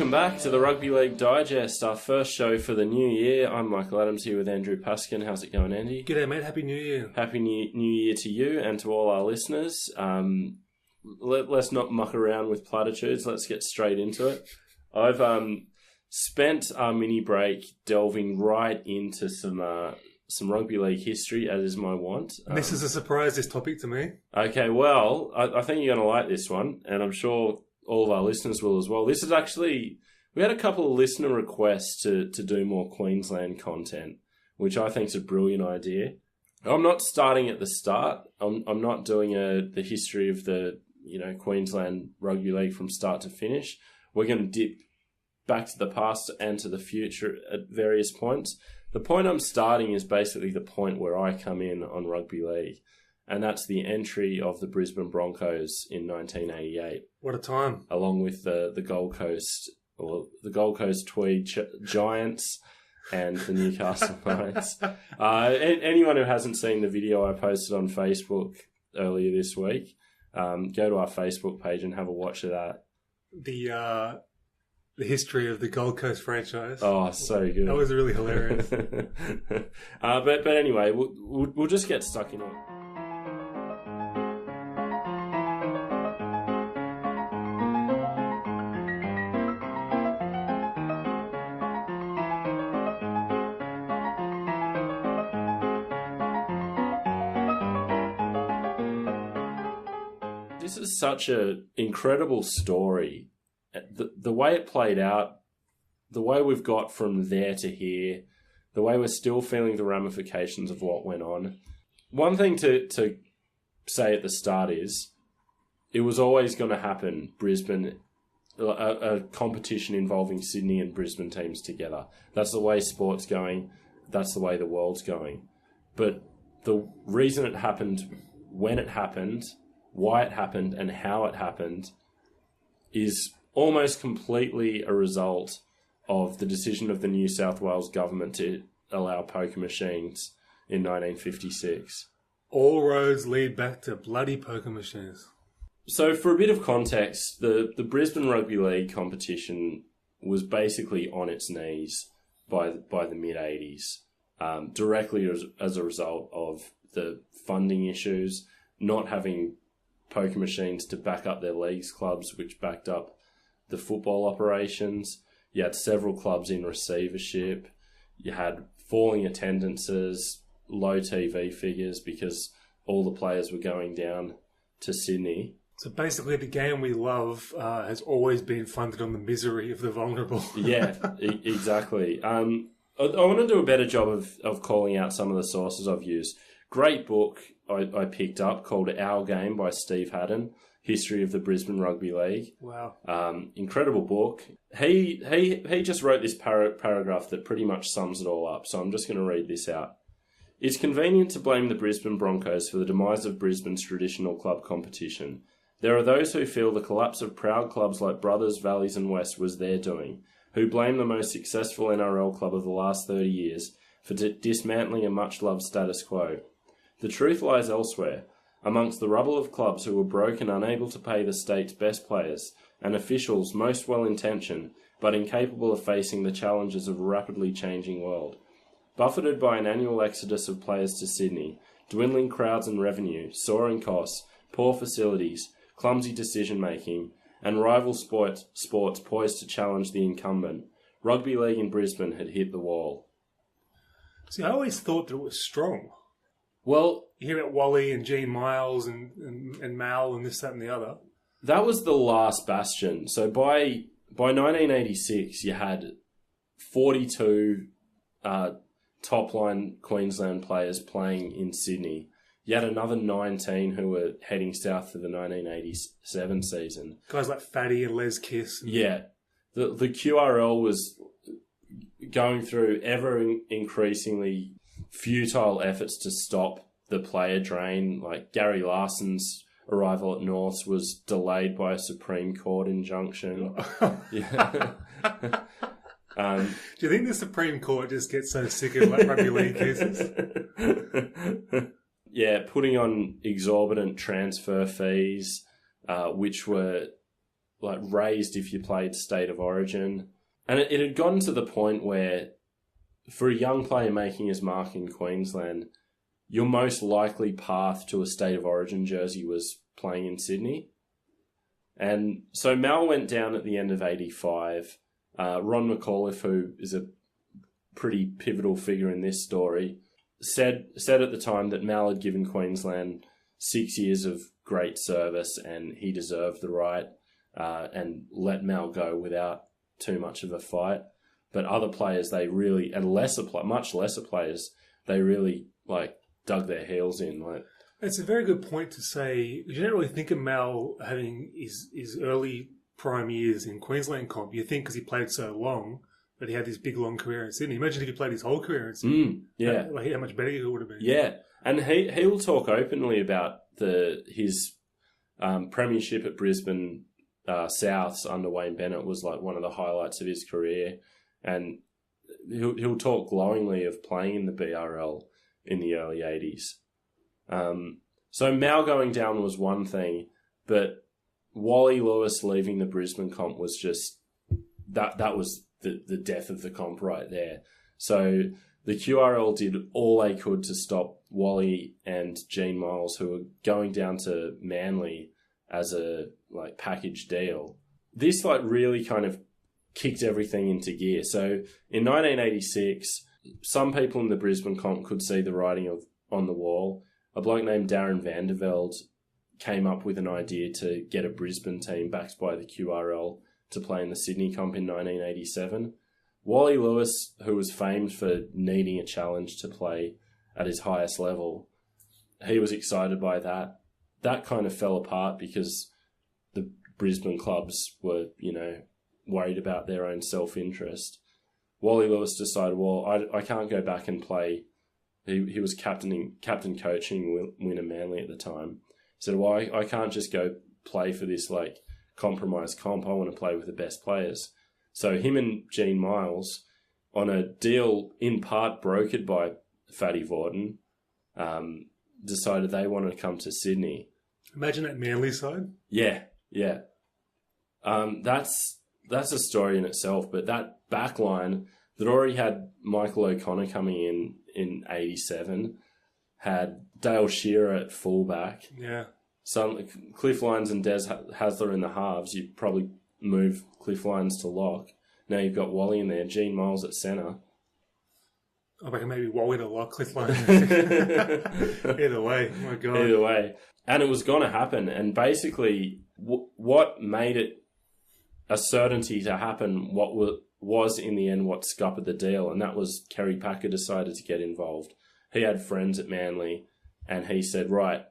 Welcome back to the Rugby League Digest, our first show for the new year. I'm Michael Adams here with Andrew Paskin. How's it going, Andy? G'day, mate. Happy New Year. Happy New Year to you and to all our listeners. Let's not muck around with platitudes. Let's get straight into it. I've spent our mini break delving right into some Rugby League history, as is my wont. This is a surprise, this topic, to me. Okay, well, I think you're going to like this one, and I'm sure all of our listeners will as well. This is actually, we had a couple of listener requests to do more Queensland content, which I think is a brilliant idea. I'm not starting at the start. I'm not doing the history of the Queensland Rugby League from start to finish. We're going to dip back to the past and to the future at various points. The point I'm starting is basically the point where I come in on Rugby League, and that's the entry of the Brisbane Broncos in 1988. What a time. Along with the Gold Coast, or the Gold Coast Tweed Giants and the Newcastle Knights. Anyone who hasn't seen the video I posted on Facebook earlier this week, go to our Facebook page and have a watch of that. The history of the Gold Coast franchise. Oh, so good. That was really hilarious. But anyway, we'll just get stuck in it. This is such an incredible story. The way it played out, the way we've got from there to here, the way we're still feeling the ramifications of what went on. One thing to say at the start is, it was always going to happen, Brisbane, a competition involving Sydney and Brisbane teams together. That's the way sport's going. That's the way the world's going. But the reason it happened, when it happened, why it happened, and how it happened is almost completely a result of the decision of the New South Wales government to allow poker machines in 1956. All roads lead back to bloody poker machines. So for a bit of context, the Brisbane Rugby League competition was basically on its knees by the mid-80s, directly as a result of the funding issues, not having poker machines to back up their leagues clubs, which backed up the football operations. You had several clubs in receivership. You had falling attendances, low TV figures because all the players were going down to Sydney. So basically the game we love has always been funded on the misery of the vulnerable. Yeah, exactly. I want to do a better job of calling out some of the sources I've used. Great book I picked up called Our Game by Steve Haddon, History of the Brisbane Rugby League. Wow. Incredible book. He just wrote this paragraph that pretty much sums it all up, so I'm just going to read this out. It's convenient to blame the Brisbane Broncos for the demise of Brisbane's traditional club competition. There are those who feel the collapse of proud clubs like Brothers, Valleys and West was their doing, who blame the most successful NRL club of the last 30 years for dismantling a much-loved status quo. The truth lies elsewhere, amongst the rubble of clubs who were broke and unable to pay the state's best players, and officials most well-intentioned, but incapable of facing the challenges of a rapidly changing world. Buffeted by an annual exodus of players to Sydney, dwindling crowds and revenue, soaring costs, poor facilities, clumsy decision-making, and rival sports poised to challenge the incumbent, Rugby League in Brisbane had hit the wall. See, I always thought that it was strong. Well, you hear about Wally and Gene Miles and Mal and this, that and the other. That was the last bastion. So by 1986, you had 42 top-line Queensland players playing in Sydney. You had another 19 who were heading south for the 1987 season. Guys like Fatty and Les Kiss. Yeah. The QRL was going through ever increasingly futile efforts to stop the player drain. Like Gary Larson's arrival at Norths was delayed by a Supreme Court injunction. Yeah. Do you think the Supreme Court just gets so sick of rugby league cases? Yeah, putting on exorbitant transfer fees, which were like raised if you played State of Origin. And it had gotten to the point where for a young player making his mark in Queensland, your most likely path to a State of Origin jersey was playing in Sydney. And so Mal went down at the end of 85. Ron McCauliffe, who is a pretty pivotal figure in this story, said at the time that Mal had given Queensland 6 years of great service and he deserved the right, and let Mal go without too much of a fight. But other players, they really, and much lesser players, they really like dug their heels in. Like, it's a very good point to say. You don't really think of Mal having his early prime years in Queensland comp. You think because he played so long that he had this big long career in Sydney. Imagine if he played his whole career in Sydney. Yeah, like how much better he would have been. Yeah, and he will talk openly about his premiership at Brisbane Souths under Wayne Bennett was like one of the highlights of his career, and he'll talk glowingly of playing in the BRL in the early 80s. So Mal going down was one thing, but Wally Lewis leaving the Brisbane comp was just that was the death of the comp right there. So the QRL did all they could to stop Wally and Gene Miles, who were going down to Manly as a like package deal. This like really kind of kicked everything into gear. So in 1986, some people in the Brisbane comp could see the writing on the wall. A bloke named Darren Vandervelde came up with an idea to get a Brisbane team backed by the QRL to play in the Sydney comp in 1987. Wally Lewis, who was famed for needing a challenge to play at his highest level, he was excited by that. That kind of fell apart because the Brisbane clubs were, worried about their own self-interest. Wally Lewis decided, well, I can't go back and play. He was captain coaching Winner Manly at the time. He said, well, I can't just go play for this like compromised comp. I want to play with the best players. So him and Gene Miles, on a deal in part brokered by Fatty Vaughton, decided they wanted to come to Sydney. Imagine that Manly side. Yeah. That's a story in itself, but that back line that already had Michael O'Connor coming in 87, had Dale Shearer at fullback. Yeah. Some Cliff Lyons and Des Hasler in the halves. You'd probably move Cliff Lyons to lock. Now you've got Wally in there, Gene Miles at centre. I reckon maybe Wally to lock, Cliff Lyons. Either way, my God. Either way. And it was going to happen. And basically, what made it a certainty to happen, what was in the end what scuppered the deal, and that was Kerry Packer decided to get involved. He had friends at Manly, and he said, right,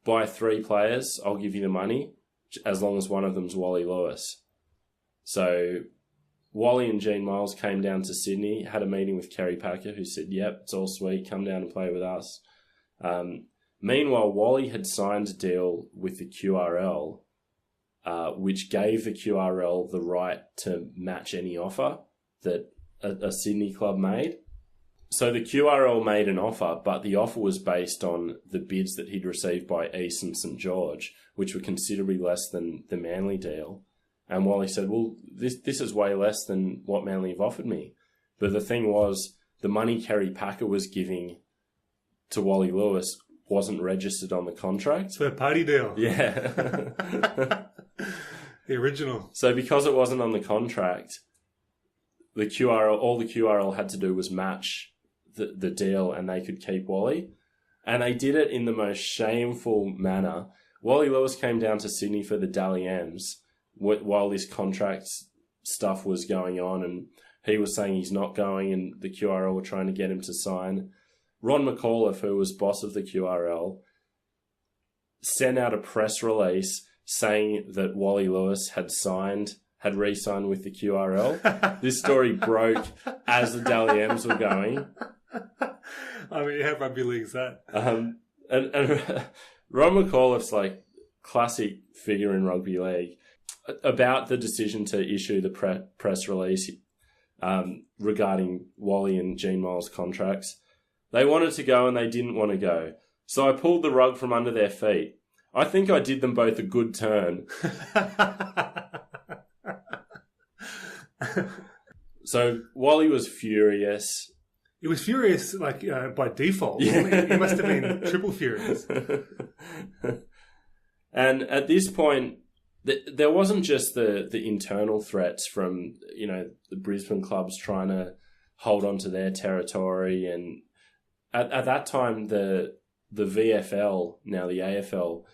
buy 3 players, I'll give you the money, as long as one of them's Wally Lewis. So Wally and Gene Miles came down to Sydney, had a meeting with Kerry Packer, who said, yep, it's all sweet, come down and play with us. Meanwhile, Wally had signed a deal with the QRL, which gave the QRL the right to match any offer that a Sydney club made. So the QRL made an offer, but the offer was based on the bids that he'd received by East and St George, which were considerably less than the Manly deal. And Wally said, well, this is way less than what Manly have offered me. But the thing was, the money Kerry Packer was giving to Wally Lewis wasn't registered on the contract. Third party deal. Yeah. The original. So because it wasn't on the contract, all the QRL had to do was match the deal and they could keep Wally. And they did it in the most shameful manner. Wally Lewis came down to Sydney for the Dally M's while this contract stuff was going on, and he was saying he's not going, and the QRL were trying to get him to sign. Ron McCauliffe, who was boss of the QRL, sent out a press release saying that Wally Lewis had re-signed with the QRL. This story broke as the Dally M's were going. I mean, how rugby league's that? And Ron McCauliffe's like classic figure in rugby league. About the decision to issue the press release regarding Wally and Gene Miles' contracts, they wanted to go and they didn't want to go. So I pulled the rug from under their feet. I think I did them both a good turn. So Wally was furious. He was furious, like, by default. Yeah. He must have been triple furious. And at this point, there wasn't just the internal threats from, the Brisbane clubs trying to hold on to their territory. And at that time, the VFL, now the AFL,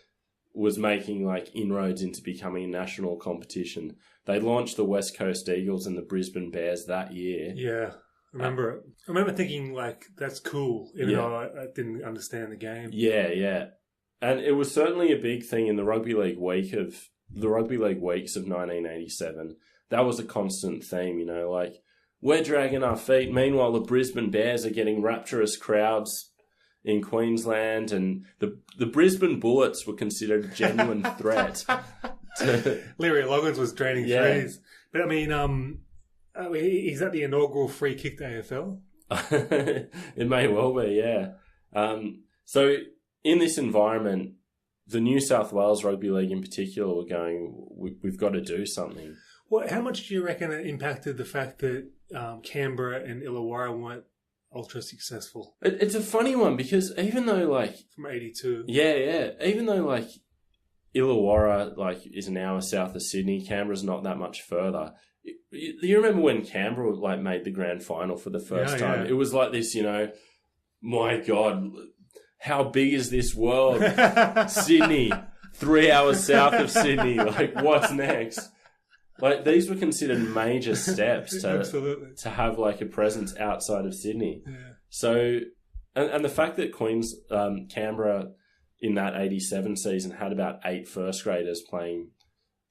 was making like inroads into becoming a national competition. They launched the West Coast Eagles and the Brisbane Bears that year. Yeah, I remember it. I remember thinking, like, that's cool, even though I didn't understand the game. Yeah, yeah. And it was certainly a big thing in the Rugby League weeks of 1987. That was a constant theme, like, we're dragging our feet. Meanwhile, the Brisbane Bears are getting rapturous crowds in Queensland, and the Brisbane Bullets were considered a genuine threat. Leary Loggins was draining threes. But, I mean, is that the inaugural free kick to AFL? It may well be, yeah. So in this environment, the New South Wales Rugby League in particular were going, we've got to do something. Well, how much do you reckon it impacted the fact that Canberra and Illawarra weren't ultra successful? It's a funny one because even though, like... From 82. Yeah. Even though, like, Illawarra, like, is an hour south of Sydney, Canberra's not that much further. You remember when Canberra, like, made the grand final for the first time? Yeah. It was like this, my God, how big is this world? Sydney, 3 hours south of Sydney. Like, what's next? Like, these were considered major steps to have, like, a presence outside of Sydney. Yeah. So, and the fact that Canberra in that 87 season had about 8 first graders playing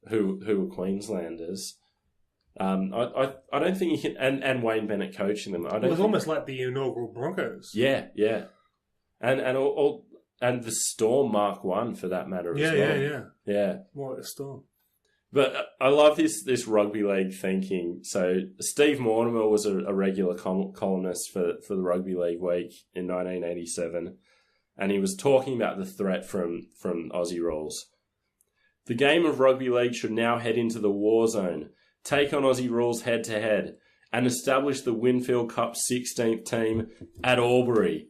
who were Queenslanders. I don't think you can, and Wayne Bennett coaching them. It was almost like the inaugural Broncos. Yeah. And the Storm Mark 1 for that matter as well. Yeah. What a Storm. But I love this rugby league thinking. So Steve Mortimer was a regular columnist for the Rugby League Week in 1987, and he was talking about the threat from Aussie rules. The game of rugby league should now head into the war zone, take on Aussie rules head to head, and establish the Winfield Cup 16th team at Albury.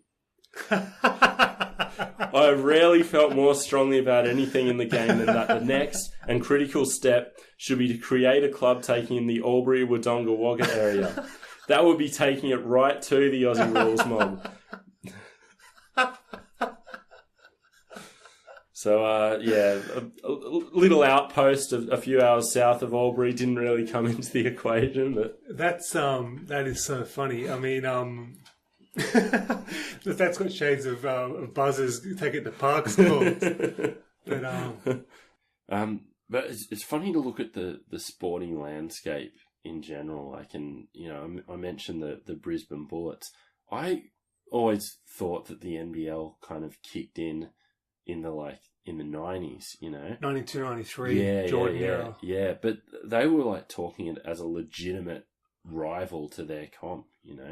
I rarely felt more strongly about anything in the game than that the next and critical step should be to create a club taking in the Albury Wodonga Wagga area. That would be taking it right to the Aussie rules mob. So, a little outpost a few hours south of Albury didn't really come into the equation. But that is so funny. I mean, that's got shades of Buzzers Take It to Park sports. But it's funny to look at the sporting landscape in general. Like, I mentioned the Brisbane Bullets. I always thought that the NBL kind of kicked in the 90s, 92, 93, Jordan era. Yeah, but they were like talking it as a legitimate rival to their comp,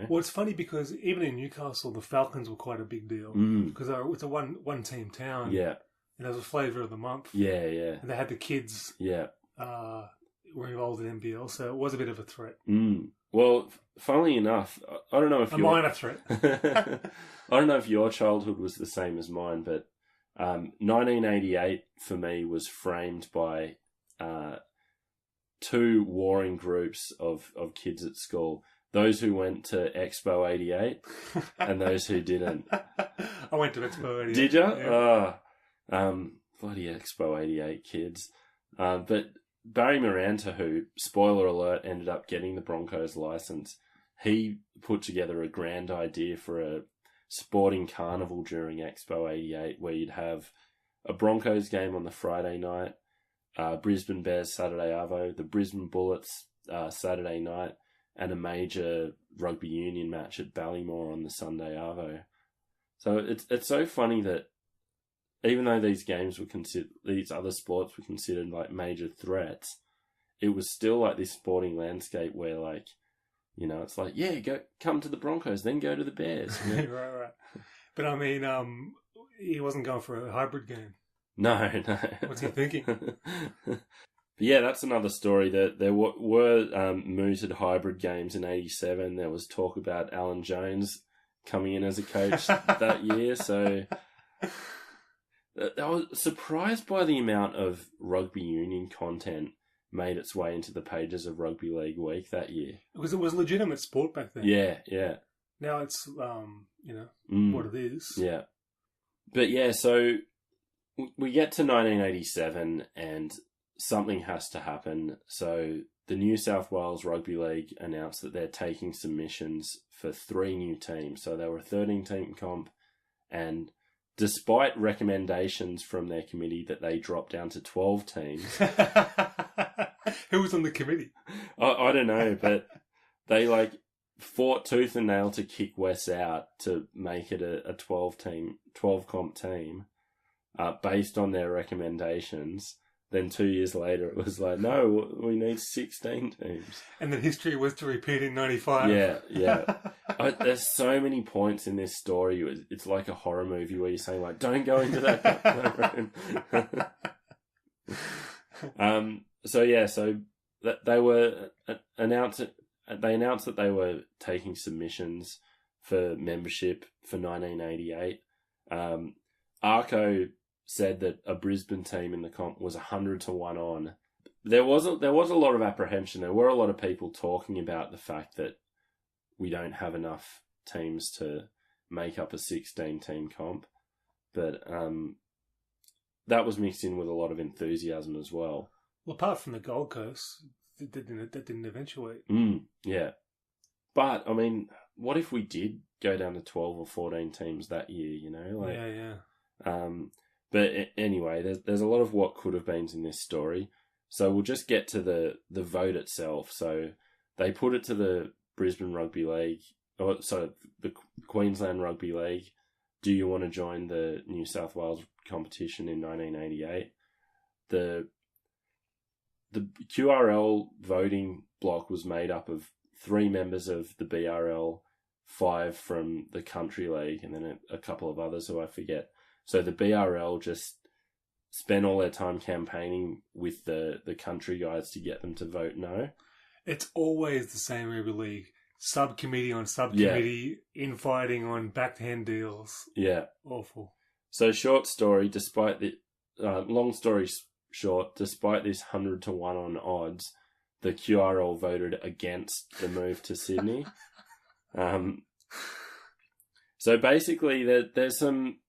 Well, it's funny because even in Newcastle, the Falcons were quite a big deal because it's a one team town. Yeah, and it was a flavour of the month. Yeah, and they had the kids. Yeah, were involved in NBL, so it was a bit of a threat. Well, funnily enough, I don't know if a minor threat. I don't know if your childhood was the same as mine, but 1988 for me was framed by 2 warring groups of kids at school. Those who went to Expo 88 and those who didn't. I went to Expo 88. Did you? Yeah. Bloody Expo 88 kids. But Barry Maranta, who, spoiler alert, ended up getting the Broncos license, he put together a grand idea for a sporting carnival during Expo 88 where you'd have a Broncos game on the Friday night, Brisbane Bears Saturday Arvo, the Brisbane Bullets Saturday night, and a major rugby union match at Ballymore on the Sunday Arvo. So it's so funny that even though these games were these other sports were considered like major threats, it was still like this sporting landscape where like, it's like, come to the Broncos, then go to the Bears. Right. But I mean, he wasn't going for a hybrid game. No. What's he thinking? But Yeah, that's another story. That there were mooted hybrid games in '87. There was talk about Alan Jones coming in as a coach that year. So I was surprised by the amount of rugby union content made its way into the pages of Rugby League Week that year. Because it was legitimate sport back then. Yeah, yeah. Now it's, what it is. Yeah. But yeah, so we get to 1987 and something has to happen. So the New South Wales Rugby League announced that they're taking submissions for 3 new teams. So they were a 13-team comp, and despite recommendations from their committee that they drop down to 12 teams. Who was on the committee? I don't know, but they fought tooth and nail to kick West out to make it a 12 comp team, based on their recommendations. Then 2 years later, it was like, no, we need 16 teams. And then history was to repeat in 95. Yeah. There's so many points in this story. It's like a horror movie where you're saying, don't go into that room. So they were announced that they were taking submissions for membership for 1988. Arco said that a Brisbane team in the comp was 100 to 1 on. There was a lot of apprehension. There were a lot of people talking about the fact that we don't have enough teams to make up a 16-team comp, but that was mixed in with a lot of enthusiasm as well. Well, apart from the Gold Coast, that didn't eventuate. Yeah, but I mean, what if we did go down to 12 or 14 teams that year? Yeah. But anyway, there's a lot of what could have been in this story. So we'll just get to the vote itself. So they put it to the Brisbane Rugby League, the Queensland Rugby League. Do you want to join the New South Wales competition in 1988? The QRL voting block was made up of 3 members of the BRL, 5 from the Country League, and then a couple of others who I forget. So the BRL just spent all their time campaigning with the country guys to get them to vote no. It's always the same rugby league. Subcommittee on subcommittee, infighting on backhand deals. Yeah. Awful. So long story short, despite this 100 to 1 on odds, the QRL voted against the move to Sydney. So basically there's some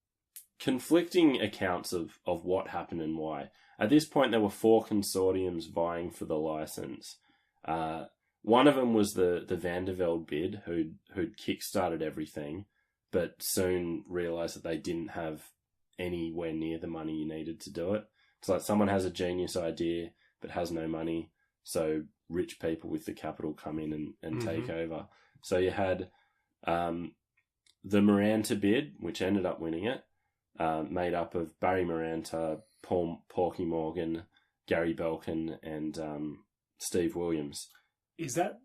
conflicting accounts of what happened and why. At this point, there were 4 consortiums vying for the license. One of them was the Vandervelde bid, who'd kickstarted everything, but soon realised that they didn't have anywhere near the money you needed to do it. It's like someone has a genius idea but has no money, so rich people with the capital come in and take over. So you had the Maranta bid, which ended up winning it, made up of Barry Maranta, Porky Morgan, Gary Belkin, and Steve Williams. Is that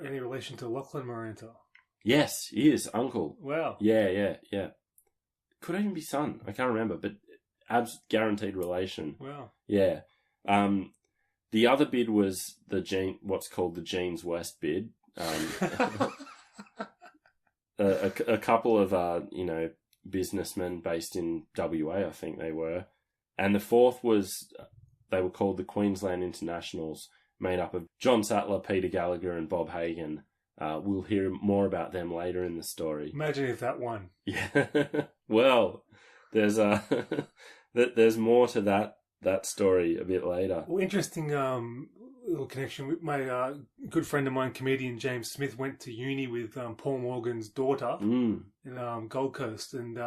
any relation to Lachlan Maranta? Yes, he is, uncle. Wow. Yeah. Could even be son. I can't remember, but guaranteed relation. Wow. Yeah. The other bid was what's called the Jeans West bid. A couple of businessmen based in WA, I think they were, and the fourth was they were called the Queensland Internationals, made up of John Sattler, Peter Gallagher, and Bob Hagan. We'll hear more about them later in the story. Imagine if that won. Yeah. Well, there's there's more to that story a bit later. Well, interesting little connection with my good friend of mine, comedian James Smith, went to uni with Paul Morgan's daughter in Gold Coast, and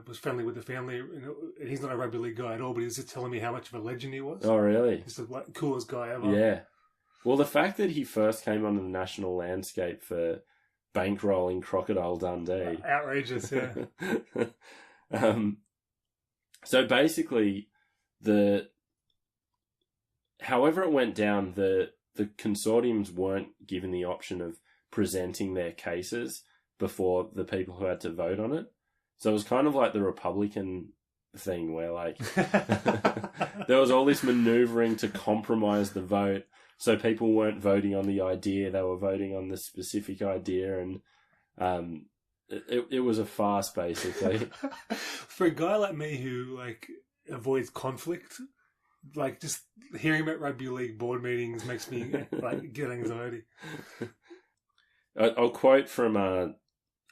was friendly with the family. And he's not a rugby league guy at all, but he was just telling me how much of a legend he was. Oh, really? He's the coolest guy ever. Yeah. Well, the fact that he first came onto the national landscape for bankrolling Crocodile Dundee. Outrageous, yeah. So basically, however it went down, the consortiums weren't given the option of presenting their cases before the people who had to vote on it. So it was kind of like the Republican thing where like there was all this manoeuvring to compromise the vote, so people weren't voting on the idea; they were voting on the specific idea, and it was a farce basically. For a guy like me who like avoids conflict, like just hearing about rugby league board meetings makes me like get anxiety. I'll quote from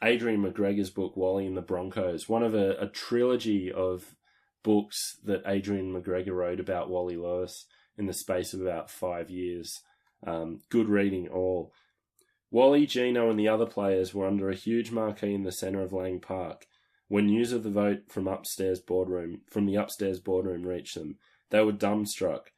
Adrian McGregor's book, Wally and the Broncos, one of a trilogy of books that Adrian McGregor wrote about Wally Lewis in the space of about 5 years. Good reading all. Wally, Gino and the other players were under a huge marquee in the centre of Lang Park. When news of the vote from the upstairs boardroom reached them, they were dumbstruck.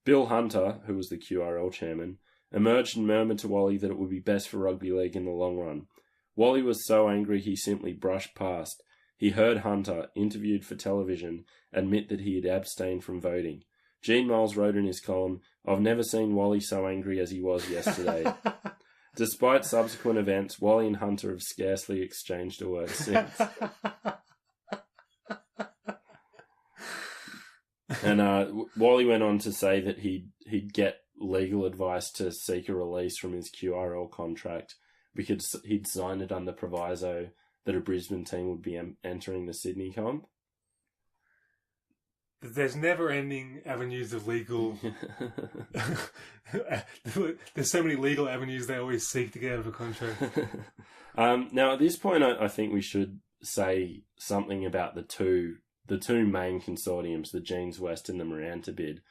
Bill Hunter, who was the QRL chairman, emerged and murmured to Wally that it would be best for rugby league in the long run. Wally was so angry he simply brushed past. He heard Hunter, interviewed for television, admit that he had abstained from voting. Gene Miles wrote in his column, "I've never seen Wally so angry as he was yesterday." Despite subsequent events, Wally and Hunter have scarcely exchanged a word since. And Wally went on to say that he'd get legal advice to seek a release from his QRL contract because he'd signed it under proviso that a Brisbane team would be entering the Sydney comp. There's never-ending avenues of legal... There's so many legal avenues they always seek to get out of a contract. Now, at this point, I think we should say something about the two main consortiums, the Jeans West and the Maranta bid.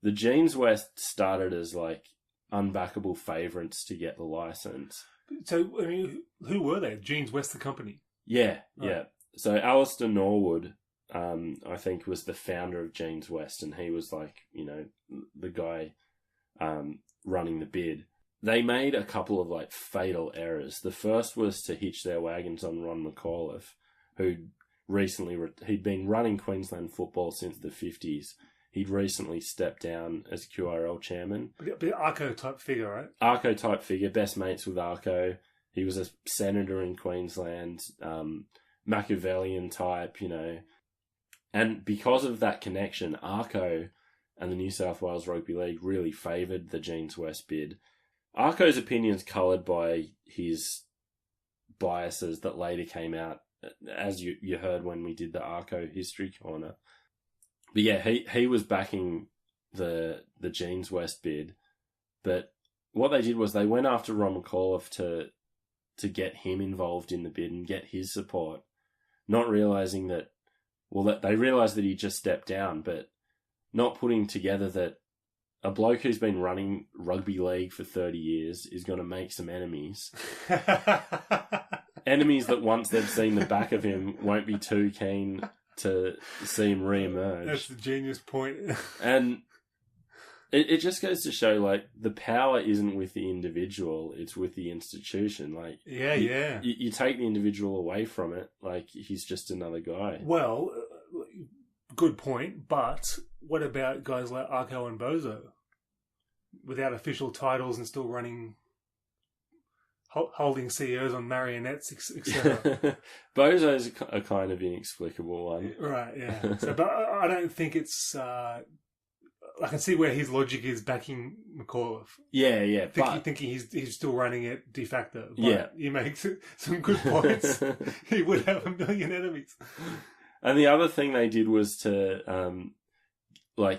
The Jeans West started as like unbackable favourites to get the licence. So, I mean, who were they? Jeans West, the company? Yeah, right. Yeah. So Alistair Norwood, I think, was the founder of Jeans West, and he was like, you know, the guy running the bid. They made a couple of like fatal errors. The first was to hitch their wagons on Ron McCarthy, who recently he'd been running Queensland football since the 50s. He'd recently stepped down as QRL chairman. But Arco type figure, right? Arco type figure, best mates with Arco. He was a senator in Queensland, Machiavellian type, you know. And because of that connection, Arco and the New South Wales Rugby League really favoured the Jeans West bid. Arco's opinions coloured by his biases that later came out, as you heard when we did the Arco History Corner. But yeah, he was backing the Jeans West bid. But what they did was they went after Ron McAuliffe to get him involved in the bid and get his support, not realising that, that they realised that he just stepped down, but not putting together that a bloke who's been running rugby league for 30 years is going to make some enemies. Enemies that once they've seen the back of him won't be too keen to see him re-emerge. That's the genius point. And it just goes to show, like, the power isn't with the individual, it's with the institution. Like, you take the individual away from it, like, he's just another guy. Well, good point, but what about guys like Arco and Bozo? Without official titles and still running... holding CEOs on marionettes, etc. Bozo's a kind of inexplicable one. Right, yeah. So, but I don't think it's... I can see where his logic is backing McAuliffe. Yeah. Thinking he's still running it de facto. But yeah. You make some good points. He would have a million enemies. And the other thing they did was to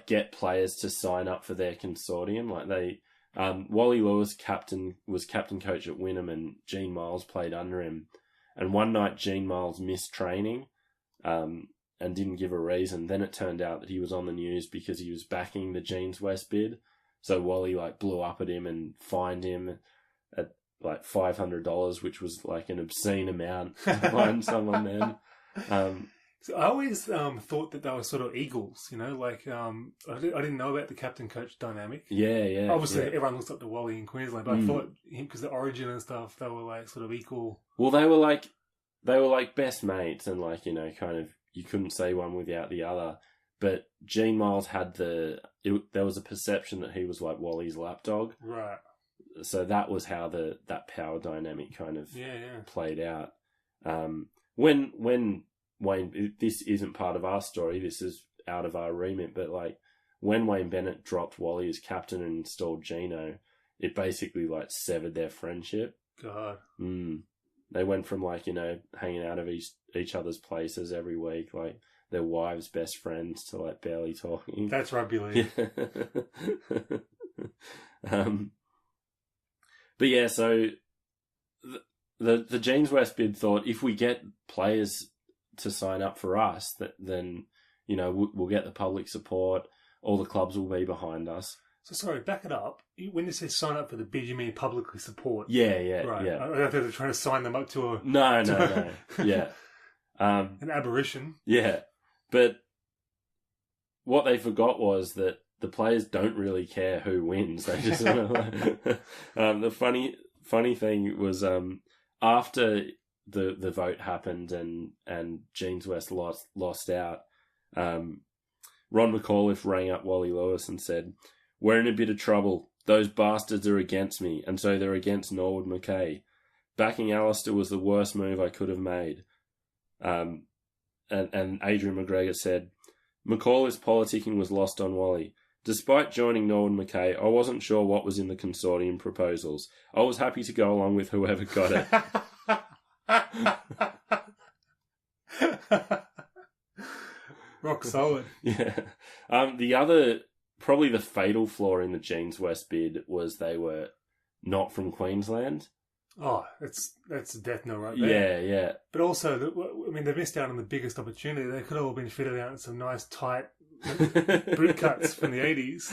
get players to sign up for their consortium. Like they... Wally Lewis was captain coach at Wynnum, and Gene Miles played under him. And one night Gene Miles missed training and didn't give a reason. Then it turned out that he was on the news because he was backing the Jeans West bid. So Wally blew up at him and fined him at $500, which was like an obscene amount to find someone then. So I always thought that they were sort of equals, you know, like I didn't know about the captain-coach dynamic. Yeah. Obviously, everyone looks up to Wally in Queensland, but I thought because the origin and stuff, they were like sort of equal. Well, they were like best mates, and like, you know, kind of you couldn't say one without the other. But Gene Miles had there was a perception that he was like Wally's lapdog, right? So that was how that power dynamic kind of played out. When Wayne, this isn't part of our story, this is out of our remit, but like when Wayne Bennett dropped Wally as captain and installed Gino, it basically like severed their friendship. God. They went from like, hanging out of each other's places every week, like their wives' best friends, to like barely talking. That's rugby league. Yeah. But yeah, so the Jeans West bid thought if we get players to sign up for us, then we'll get the public support. All the clubs will be behind us. So sorry, back it up. When you say sign up for the bid, you mean publicly support? Yeah, right. Yeah. I thought they were trying to sign them up to a no. Yeah, an aberration. Yeah, but what they forgot was that the players don't really care who wins. They just the funny thing was after the vote happened and Jeans West lost out. Ron McCauliffe rang up Wally Lewis and said, "We're in a bit of trouble. Those bastards are against me, and so they're against Norwood Mackay. Backing Alistair was the worst move I could have made." And Adrian McGregor said, "McCauliffe politicking was lost on Wally. Despite joining Norwood Mackay, I wasn't sure what was in the consortium proposals. I was happy to go along with whoever got it." Rock solid. Yeah. Probably the fatal flaw in the Jeans West bid was they were not from Queensland. Oh, that's a death knell right there. Yeah. But also, they missed out on the biggest opportunity. They could have all been fitted out in some nice tight boot cuts from the 80s.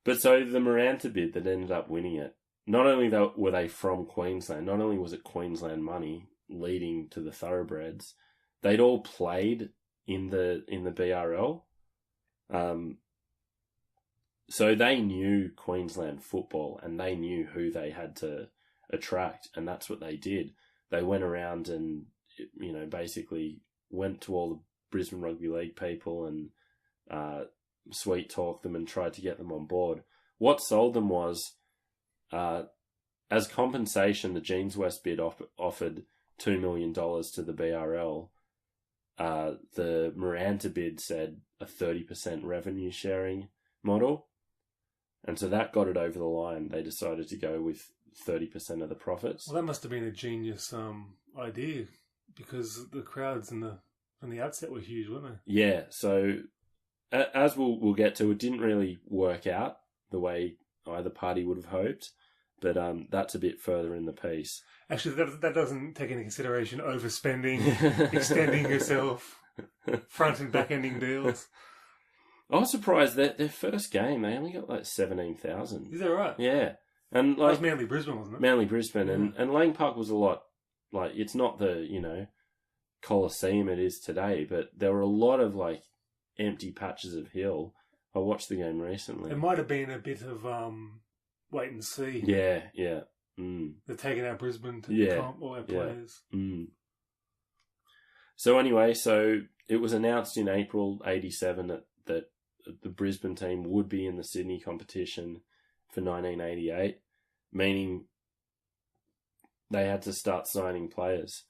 But so the Maranta bid that ended up winning it, not only were they from Queensland, not only was it Queensland money leading to the thoroughbreds, they'd all played in the BRL. So they knew Queensland football and they knew who they had to attract, and that's what they did. They went around and, basically went to all the Brisbane Rugby League people and sweet talked them and tried to get them on board. What sold them was, as compensation, the Jeans West bid offered $2 million to the BRL. The Maranta bid said a 30% revenue sharing model. And so that got it over the line. They decided to go with 30% of the profits. Well, that must have been a genius idea, because the crowds from the outset were huge, weren't they? Yeah. So as we'll get to, it didn't really work out the way either party would have hoped. But that's a bit further in the piece. Actually, that doesn't take into consideration overspending, extending yourself, front and back ending deals. I was surprised that their first game, they only got like 17,000. Is that right? Yeah. And that was Manly Brisbane, wasn't it? Manly Brisbane. And Lang Park was a lot, like, it's not the, Coliseum it is today, but there were a lot of, like, empty patches of hill. I watched the game recently. It might have been a bit of wait and see. Yeah. They're taking out Brisbane to comp all our players. So anyway, it was announced in April 87 that the Brisbane team would be in the Sydney competition for 1988, meaning they had to start signing players.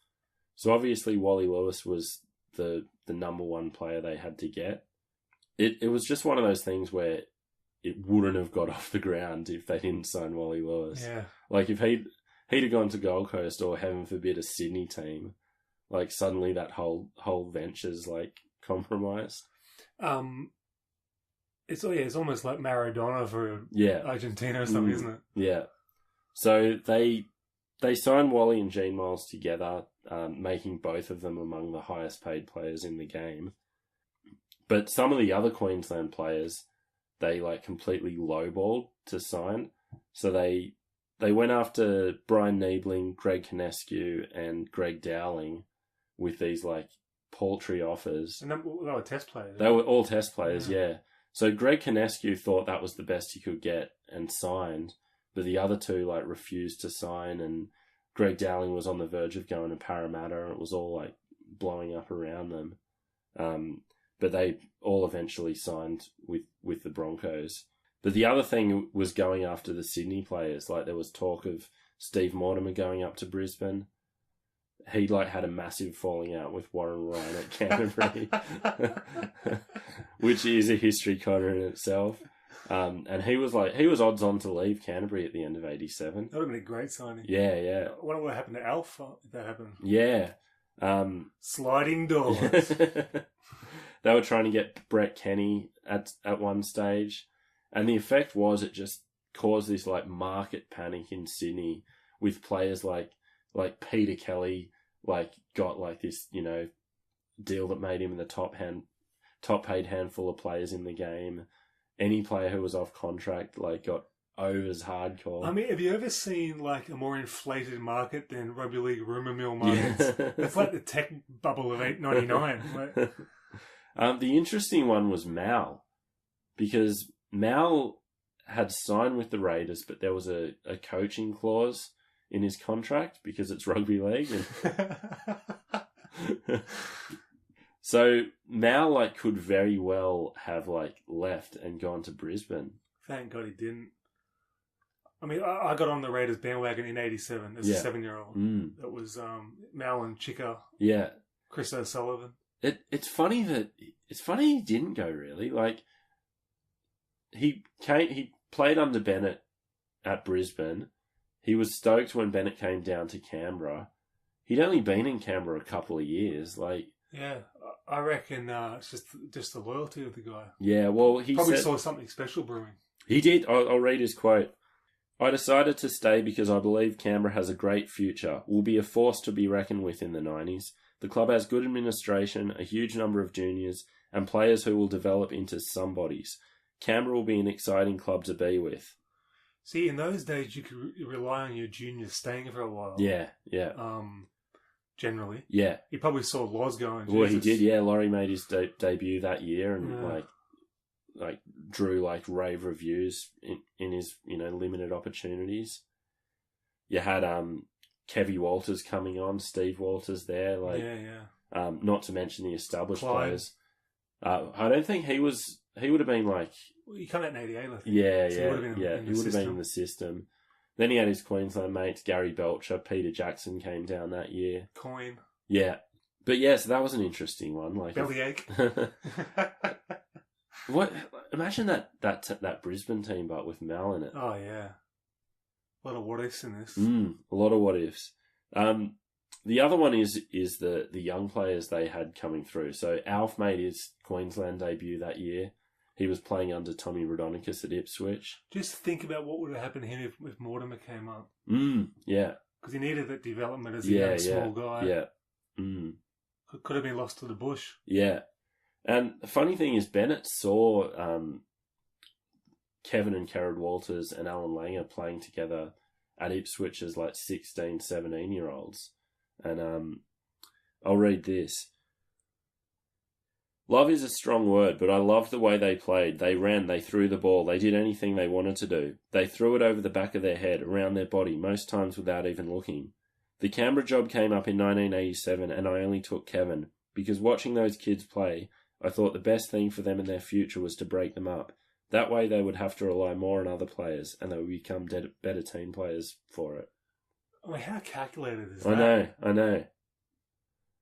So obviously Wally Lewis was the number one player they had to get. It was just one of those things where it wouldn't have got off the ground if they didn't sign Wally Lewis. Yeah. Like if he'd have gone to Gold Coast or, heaven forbid, a Sydney team, like suddenly that whole venture's like compromised. It's almost like Maradona for Argentina or something, isn't it? Yeah. So they signed Wally and Gene Miles together, making both of them among the highest paid players in the game. But some of the other Queensland players, they like completely lowballed to sign. So they went after Brian Niebling, Greg Conescu, and Greg Dowling with these like paltry offers. And they were test players. They were all test players, yeah. So Greg Conescu thought that was the best he could get and signed, but the other two like refused to sign, and Greg Dowling was on the verge of going to Parramatta, and it was all like blowing up around them. But they all eventually signed with the Broncos. But the other thing was going after the Sydney players. Like there was talk of Steve Mortimer going up to Brisbane. he like had a massive falling out with Warren Ryan at Canterbury, which is a history corner in itself. And he was odds on to leave Canterbury at the end of '87. That would have been a great signing. Yeah, yeah. I wonder what happened to Alf if that happened. Yeah. Sliding doors. They were trying to get Brett Kenny at one stage, and the effect was it just caused this like market panic in Sydney with players like Peter Kelly got like this, you know, deal that made him the top paid handful of players in the game. Any player who was off contract like got overs hardcore. I mean, have you ever seen like a more inflated market than rugby league rumour mill markets? Yeah. It's like the tech bubble of 899. The interesting one was Mal, because Mal had signed with the Raiders, but there was a coaching clause in his contract because it's rugby league. And so Mal like could very well have like left and gone to Brisbane. Thank God he didn't. I mean, I got on the Raiders bandwagon in '87 as a 7-year-old. That was Mal and Chica. Yeah, Chris O'Sullivan. It's funny he didn't go, really. Like he played under Bennett at Brisbane. He was stoked when Bennett came down to Canberra. He'd only been in Canberra a couple of years. Like, yeah, I reckon it's just the loyalty of the guy. Yeah, well, he probably saw something special brewing. He did. I'll read his quote. "I decided to stay because I believe Canberra has a great future, will be a force to be reckoned with in the 90s. The club has good administration, a huge number of juniors, and players who will develop into somebodies. Canberra will be an exciting club to be with." See, in those days, you could rely on your juniors staying for a while. Yeah, yeah. Generally. Yeah. He probably saw Loz going. Well, he did, yeah. Laurie made his debut that year and, like drew, like, rave reviews in his, you know, limited opportunities. You had Kevy Walters coming on, Steve Walters there. Like, yeah. Not to mention the established Clyde. players. I don't think he would have been, like... Well, he came out in '88, I think. Yeah, so yeah, he would have been in the system. Then he had his Queensland mates, Gary Belcher, Peter Jackson came down that year. Coin. Yeah. But yeah, so that was an interesting one. Like Bellyache. What? Imagine that Brisbane team, but with Mal in it. Oh, yeah. A lot of what ifs in this. A lot of what ifs. The other one is the young players they had coming through. So Alf made his Queensland debut that year. He was playing under Tommy Raudonikis at Ipswich. Just think about what would have happened to him if Mortimer came up. Yeah. Because he needed that development as a young, small guy. Yeah. Could have been lost to the bush. Yeah. And the funny thing is, Bennett saw Kevin and Kerrod Walters and Alan Langer playing together at Ipswich as like 16, 17-year-olds. And I'll read this. "Love is a strong word, but I loved the way they played. They ran, they threw the ball, they did anything they wanted to do. They threw it over the back of their head, around their body, most times without even looking. The Canberra job came up in 1987 and I only took Kevin, because watching those kids play, I thought the best thing for them in their future was to break them up. That way they would have to rely more on other players and they would become better team players for it." I mean, how calculated is that? I know.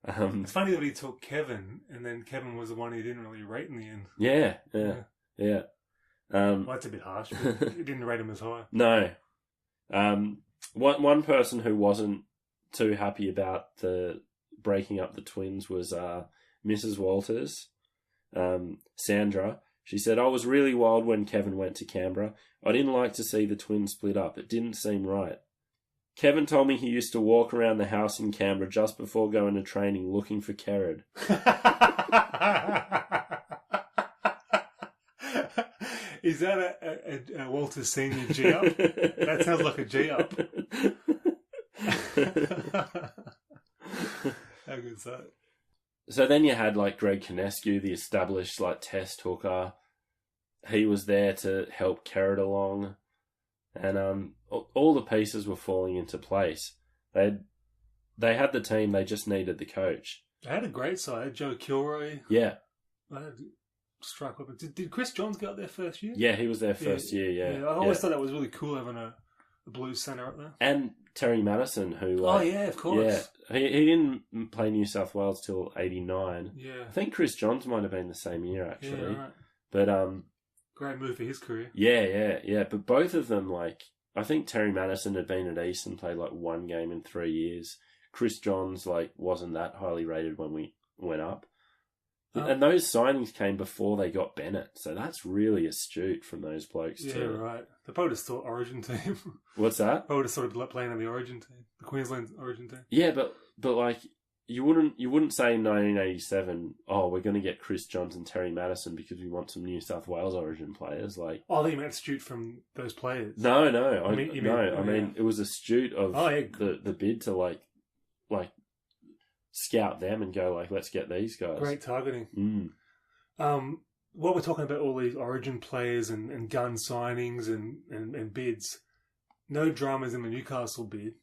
It's funny that he took Kevin, and then Kevin was the one he didn't really rate in the end. Yeah. Well, that's a bit harsh, but he didn't rate him as high. No. One person who wasn't too happy about the breaking up the twins was Mrs. Walters, Sandra. She said, "I was really wild when Kevin went to Canberra. I didn't like to see the twins split up. It didn't seem right. Kevin told me he used to walk around the house in Canberra just before going to training looking for Kerrod." Is that a Walter Senior G-up? That sounds like a G-up. How good is that? So then you had like Greg Conescu, the established like test hooker. He was there to help Kerrod along. And all the pieces were falling into place. They had the team, they just needed the coach. They had a great side. Joe Kilroy. Yeah. They had struck up. Did Chris Johns go out there first year? Yeah, he was there first year, yeah. I always thought that was really cool having a blue centre up there. And Terry Madison, who... Oh, yeah, of course. Yeah, he didn't play New South Wales till 89. Yeah. I think Chris Johns might have been the same year, actually. Yeah, right. But, great move for his career. Yeah. But both of them, like... I think Terry Madison had been at East and played, like, 1 game in 3 years. Chris Johns, like, wasn't that highly rated when we went up. And those signings came before they got Bennett, so that's really astute from those blokes too. Yeah, right. They probably just thought Origin team. What's that? Probably just sort of playing on the Origin team, the Queensland Origin team. Yeah, but like you wouldn't say in 1987, oh, we're going to get Chris Johns and Terry Madison because we want some New South Wales Origin players. Like, I think you meant astute from those players. No, I mean it was astute of the bid to like scout them and go like, let's get these guys. Great targeting. What we're talking about, all these Origin players and gun signings and bids. No dramas in the Newcastle bid.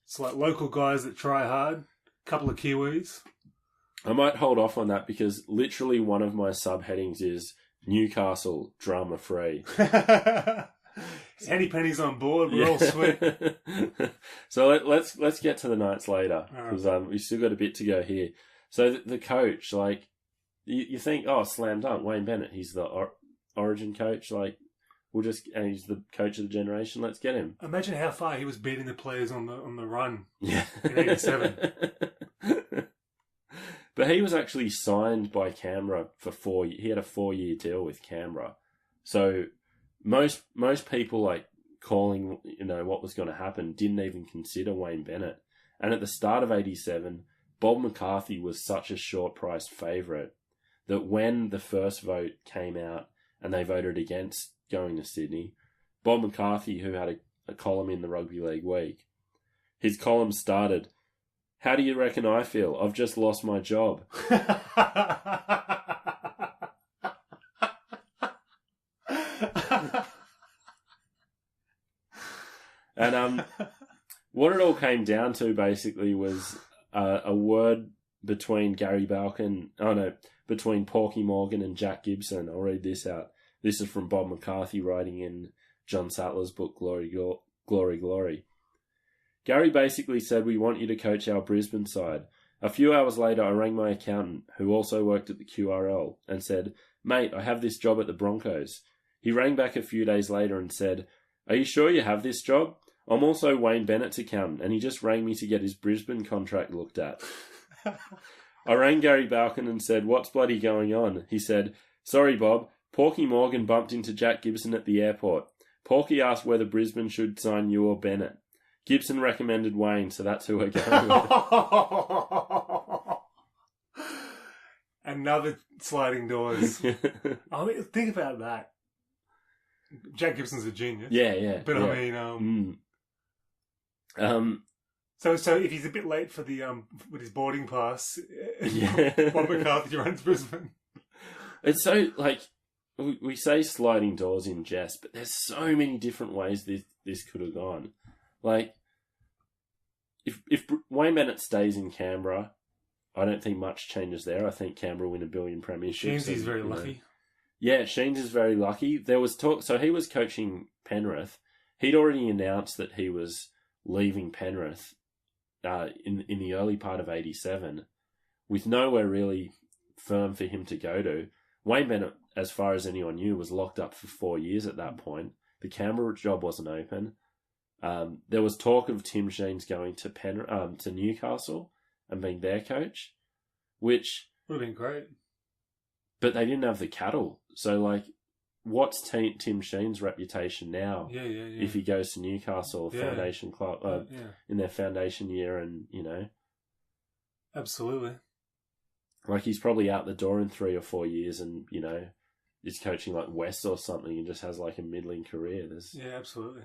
It's like local guys that try hard. Couple of Kiwis. I might hold off on that because literally one of my subheadings is Newcastle drama free. Henny Penny's on board. We're all sweet. So let's get to the Knights later because we still got a bit to go here. So the coach, like you think, oh, slam dunk, Wayne Bennett. He's the Origin coach. Like and he's the coach of the generation. Let's get him. Imagine how far he was beating the players on the run. Yeah, in '87. But he was actually signed by Canberra for 4 years. He had a 4-year deal with Canberra. So most people like calling, what was going to happen didn't even consider Wayne Bennett. And at the start of '87, Bob McCarthy was such a short-priced favourite that when the first vote came out and they voted against going to Sydney, Bob McCarthy, who had a column in the Rugby League Week, his column started, "How do you reckon I feel? I've just lost my job." And what it all came down to basically was a word between between Porky Morgan and Jack Gibson. I'll read this out. This is from Bob McCarthy writing in John Sattler's book, Glory, Glory. "Gary basically said, we want you to coach our Brisbane side. A few hours later, I rang my accountant, who also worked at the QRL, and said, mate, I have this job at the Broncos. He rang back a few days later and said, are you sure you have this job? I'm also Wayne Bennett's accountant, and he just rang me to get his Brisbane contract looked at. I rang Gary Balkin and said, what's bloody going on? He said, sorry, Bob, Porky Morgan bumped into Jack Gibson at the airport. Porky asked whether Brisbane should sign you or Bennett. Gibson recommended Wayne, so that's who we're going with." Another sliding doors. I mean, think about that. Jack Gibson's a genius. Yeah. But yeah. I mean, so if he's a bit late for the with his boarding pass, Bob McCarthy runs Brisbane. It's so like we say sliding doors in jest, but there's so many different ways this could have gone. Like, if Wayne Bennett stays in Canberra, I don't think much changes there. I think Canberra win a billion premierships. Sheensy's very lucky. Yeah, Sheens is very lucky. There was talk, so he was coaching Penrith. He'd already announced that he was leaving Penrith in the early part of '87, with nowhere really firm for him to go to. Wayne Bennett, as far as anyone knew, was locked up for 4 years at that point. The Canberra job wasn't open. There was talk of Tim Sheens going to Newcastle and being their coach, which would have been great. But they didn't have the cattle. So, like, what's Tim Sheen's reputation now? Yeah. If he goes to Newcastle, foundation club, in their foundation year, and absolutely. Like, he's probably out the door in 3 or 4 years, and is coaching like West or something, and just has like a middling career. Absolutely.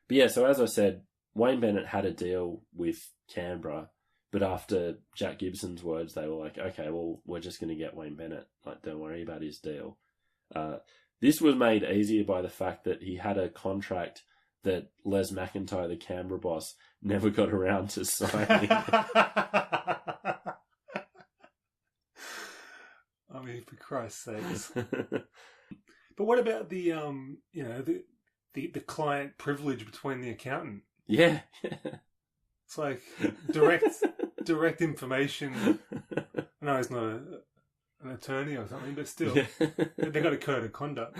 But yeah, so as I said, Wayne Bennett had a deal with Canberra, but after Jack Gibson's words, they were like, okay, well, we're just going to get Wayne Bennett. Like, don't worry about his deal. This was made easier by the fact that he had a contract that Les McIntyre, the Canberra boss, never got around to signing. I mean, for Christ's sakes. But what about the the client privilege between the accountant. Yeah. It's like direct information. No, he's not an attorney or something, but still, they got a code of conduct.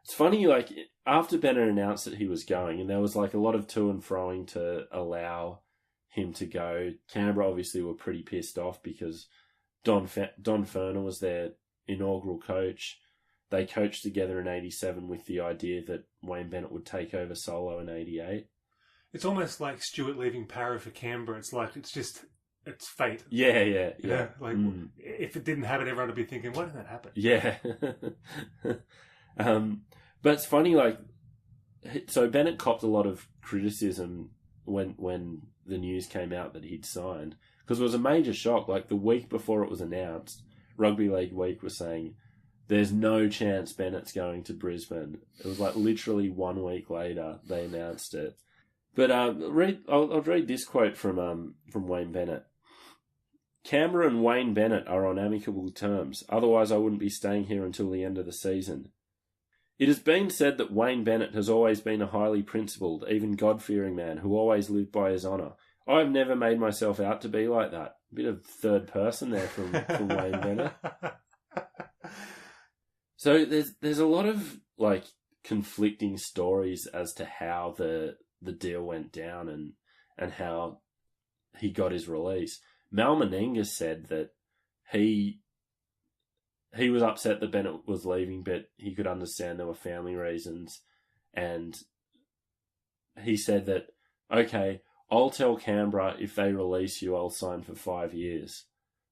It's funny, like, after Bennett announced that he was going, and there was like a lot of to and froing to allow him to go, Canberra obviously were pretty pissed off because Don Ferner was their inaugural coach. They coached together in 87 with the idea that Wayne Bennett would take over solo in 88. It's almost like Stewart leaving Para for Canberra. It's like, it's fate. Yeah. Like, if it didn't happen, everyone would be thinking, why did that happen? Yeah. But it's funny, like, so Bennett copped a lot of criticism when the news came out that he'd signed, because it was a major shock. Like, the week before it was announced, Rugby League Week was saying, there's no chance Bennett's going to Brisbane. It was like literally 1 week later they announced it. But I'll read this quote from Wayne Bennett. Canberra and Wayne Bennett are on amicable terms. Otherwise, I wouldn't be staying here until the end of the season. It has been said that Wayne Bennett has always been a highly principled, even God-fearing man who always lived by his honour. I've never made myself out to be like that. A bit of third person there from Wayne Bennett. So there's a lot of like conflicting stories as to how the deal went down and how he got his release. Mal Meninga said that he was upset that Bennett was leaving, but he could understand there were family reasons, and he said that, okay, I'll tell Canberra if they release you, I'll sign for 5 years.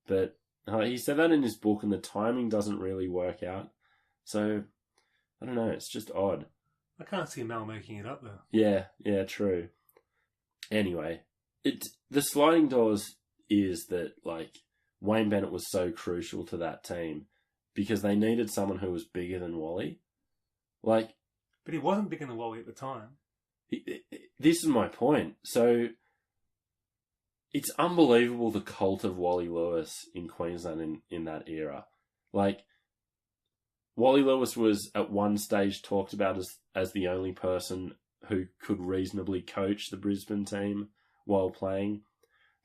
But he said that in his book, and the timing doesn't really work out. So, I don't know, it's just odd. I can't see Mel making it up, though. Yeah, true. Anyway, the sliding doors is that, like, Wayne Bennett was so crucial to that team because they needed someone who was bigger than Wally. Like, but he wasn't bigger than Wally at the time. This is my point. So, it's unbelievable the cult of Wally Lewis in Queensland in that era. Like, Wally Lewis was at one stage talked about as the only person who could reasonably coach the Brisbane team while playing.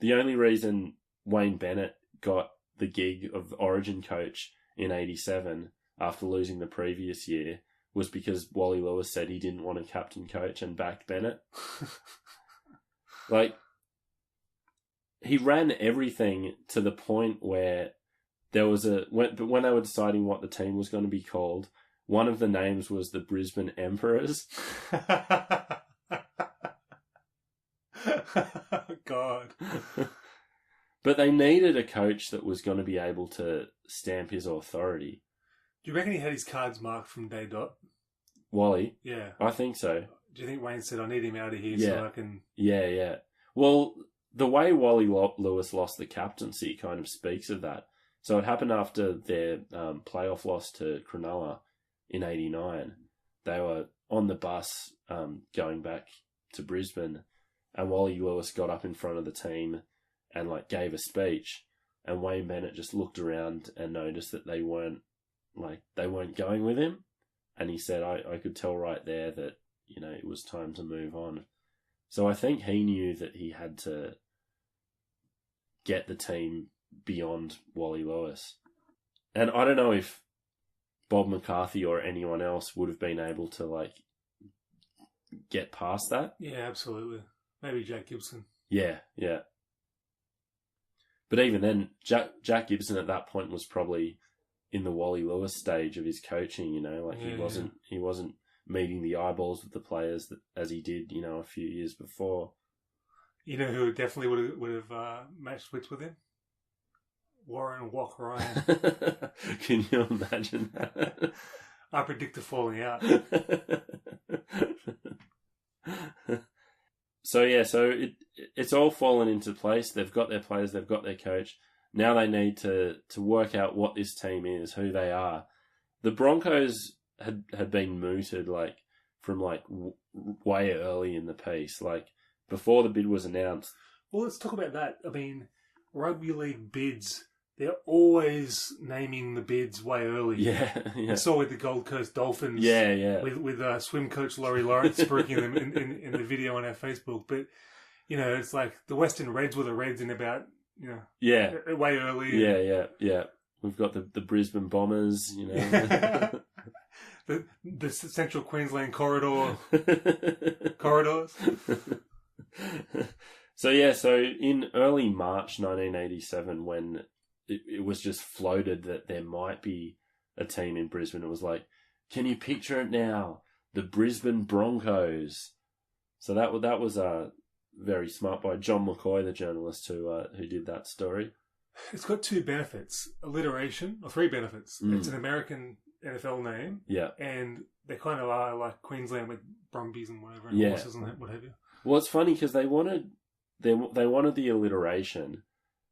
The only reason Wayne Bennett got the gig of Origin coach in 87 after losing the previous year was because Wally Lewis said he didn't want a captain coach and backed Bennett. Like, he ran everything to the point where there was when they were deciding what the team was going to be called, one of the names was the Brisbane Emperors. God. But they needed a coach that was going to be able to stamp his authority. Do you reckon he had his cards marked from day dot? Wally? Yeah. I think so. Do you think Wayne said, I need him out of here so I can... Yeah. Well, the way Wally Lewis lost the captaincy kind of speaks of that. So it happened after their playoff loss to Cronulla in 89. They were on the bus going back to Brisbane, and Wally Lewis got up in front of the team and like gave a speech, and Wayne Bennett just looked around and noticed that they weren't going with him, and he said, I could tell right there that, you know, it was time to move on. So I think he knew that he had to get the team beyond Wally Lewis. And I don't know if Bob McCarthy or anyone else would have been able to, like, get past that. Yeah, absolutely. Maybe Jack Gibson. Yeah. But even then, Jack Gibson at that point was probably in the Wally Lewis stage of his coaching, you know, like he wasn't meeting the eyeballs with the players as he did, you know, a few years before. You know who definitely would have matched wits with him? Warren Walk Ryan. Can you imagine that? I predict a falling out. So it's all fallen into place. They've got their players, they've got their coach. Now they need to work out what this team is, who they are. The Broncos had been mooted from way early in the piece, like before the bid was announced. Well, let's talk about that. I mean, rugby league bids, they're always naming the bids way early. Yeah, yeah. I saw with the Gold Coast Dolphins. Yeah, yeah. With swim coach Laurie Lawrence spruiking them in the video on our Facebook. But, it's like the Western Reds were the Reds in about, Yeah. way early. Yeah, yeah, yeah. We've got the Brisbane Bombers, the Central Queensland corridors. So in early March 1987, when it was just floated that there might be a team in Brisbane, it was like, can you picture it now? The Brisbane Broncos. So that was very smart by John McCoy, the journalist who did that story. It's got two benefits: alliteration, or three benefits. It's an American NFL name, and they kind of are like Queensland with Brumbies and whatever, and horses and what have you. Well, it's funny because they wanted the alliteration,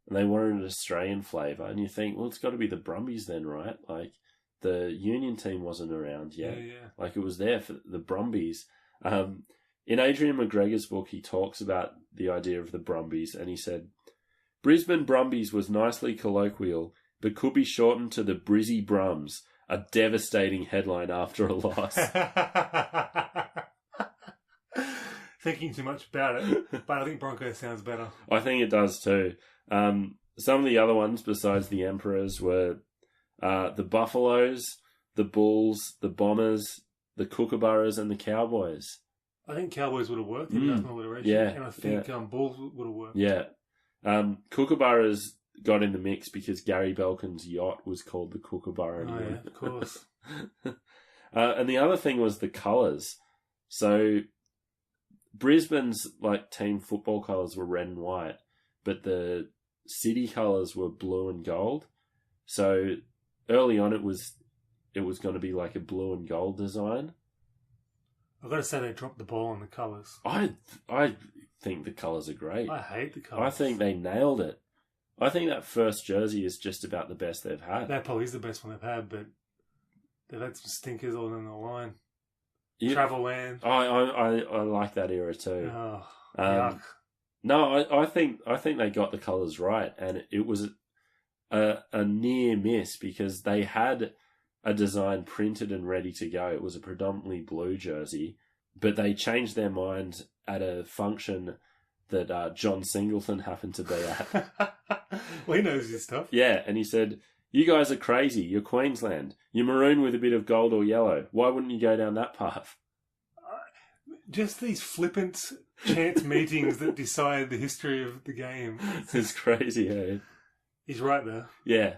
and they wanted an Australian flavour, and you think, well, it's got to be the Brumbies then, right? Like the Union team wasn't around yet. Yeah. Like it was there for the Brumbies. In Adrian McGregor's book, he talks about the idea of the Brumbies, and he said, Brisbane Brumbies was nicely colloquial, but could be shortened to the Brizzy Brums, a devastating headline after a loss. Thinking too much about it, but I think Broncos sounds better. I think it does too. Some of the other ones besides the Emperors were the Buffaloes, the Bulls, the Bombers, the Kookaburras, and the Cowboys. I think Cowboys would have worked in national alliteration, and I think Bulls would have worked. Yeah. Kookaburras got in the mix because Gary Belkin's yacht was called the Kookaburra. Oh, yeah, of course. And the other thing was the colours. So Brisbane's team football colours were red and white, but the city colours were blue and gold. So early on, it was going to be like a blue and gold design. I've got to say they dropped the ball on the colours. I think the colours are great. I hate the colours. I think they nailed it. I think that first jersey is just about the best they've had. That probably is the best one they've had, but they've had some stinkers all in the line. Travel Land. I like that era too. Oh, yuck. No, I think they got the colours right, and it was a near miss because they had a design printed and ready to go. It was a predominantly blue jersey, but they changed their mind at a function that John Singleton happened to be at. Well, he knows his stuff. Yeah, and he said, you guys are crazy. You're Queensland. You're maroon with a bit of gold or yellow. Why wouldn't you go down that path? Just these flippant chance meetings that decide the history of the game. It's crazy, eh? He's right there. Yeah.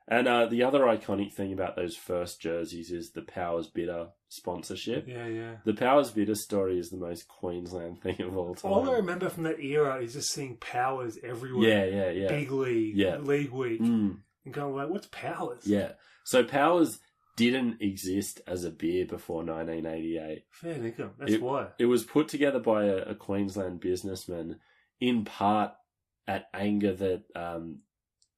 And the other iconic thing about those first jerseys is the Powers Bitter sponsorship. Yeah. The Powers Bitter story is the most Queensland thing of all time. All I remember from that era is just seeing Powers everywhere. Yeah. Big League, League Week. And going like, what's Powers? Yeah. So Powers didn't exist as a beer before 1988. Fair dinkum. That's why. It was put together by a Queensland businessman, in part at anger that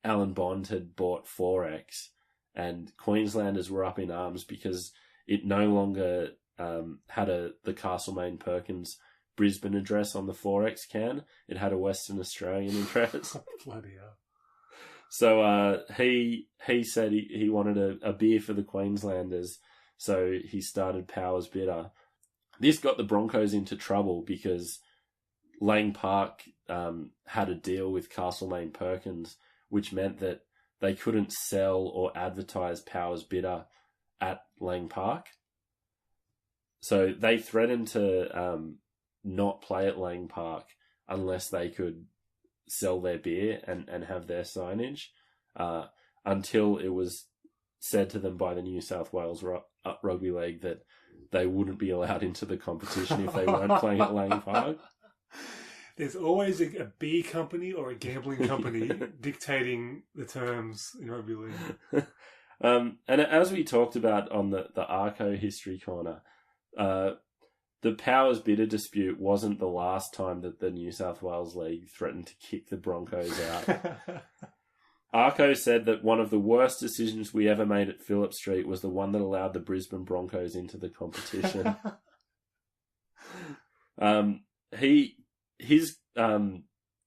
Alan Bond had bought Forex, and Queenslanders were up in arms because it no longer had the Castlemaine Perkins Brisbane address on the Forex can. It had a Western Australian address. Bloody hell. So he said he wanted a beer for the Queenslanders, so he started Powers Bitter. This got the Broncos into trouble because Lang Park had a deal with Castlemaine Perkins, which meant that they couldn't sell or advertise Powers Bitter at Lang Park. So they threatened to not play at Lang Park unless they could sell their beer and have their signage, until it was said to them by the New South Wales Rugby League that they wouldn't be allowed into the competition if they weren't playing at Lang Park. There's always a beer company or a gambling company dictating the terms in rugby league. And as we talked about on the Arco History Corner, the Powers Bitter dispute wasn't the last time that the New South Wales League threatened to kick the Broncos out. Arco said that one of the worst decisions we ever made at Phillip Street was the one that allowed the Brisbane Broncos into the competition. His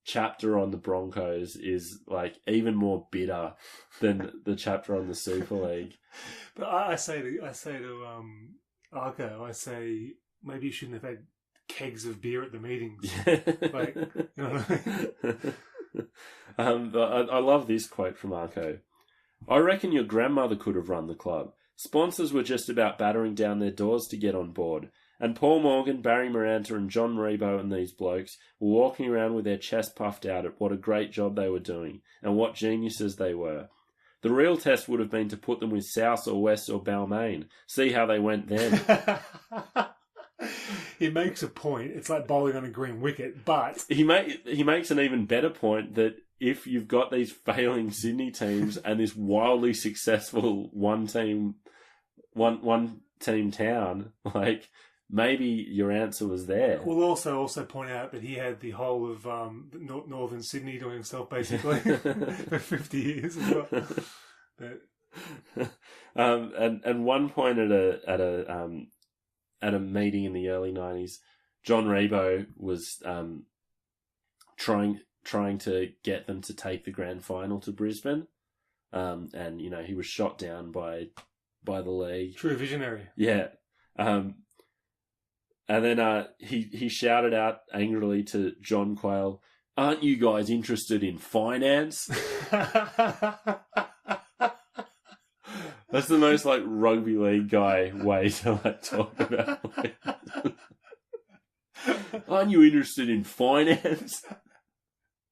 chapter on the Broncos is like even more bitter than the chapter on the Super League. But I say to Arco, I say maybe you shouldn't have had kegs of beer at the meetings. Like, you know what I mean? I love this quote from Arco. I reckon your grandmother could have run the club. Sponsors were just about battering down their doors to get on board. And Paul Morgan, Barry Maranta and John Rebo and these blokes were walking around with their chest puffed out at what a great job they were doing and what geniuses they were. The real test would have been to put them with South or West or Balmain. See how they went then. He makes a point. It's like bowling on a green wicket, but... He makes an even better point that if you've got these failing Sydney teams and this wildly successful one team town, like... Maybe your answer was there. We'll also point out that he had the whole of northern Sydney to himself, basically, for 50 years as well. And one point at a meeting in the early 90s, John Rebo was trying to get them to take the grand final to Brisbane, and you know he was shot down by the league. True visionary. Yeah. And then he shouted out angrily to John Quayle, "Aren't you guys interested in finance?" That's the most like rugby league guy way to like talk about. Like, aren't you interested in finance?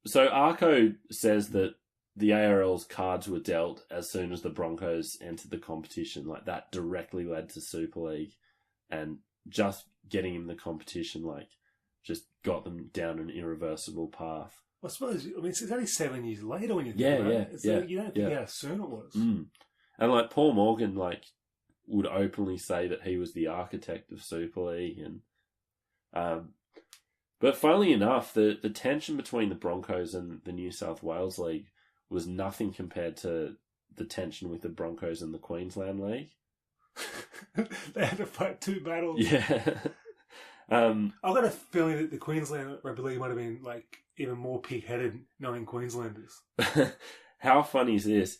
So Arco says that the ARL's cards were dealt as soon as the Broncos entered the competition. Like that directly led to Super League, and just getting in the competition, like, just got them down an irreversible path. I suppose, I mean, it's only 7 years later when you think about it. Like, you don't think how soon it was. Mm. And, like, Paul Morgan, like, would openly say that he was the architect of Super League. And, but funnily enough, the tension between the Broncos and the New South Wales League was nothing compared to the tension with the Broncos and the Queensland League. They had to fight two battles. Yeah. I've got a feeling that the Queensland Rugby League might have been like even more pig-headed knowing Queenslanders. How funny is this?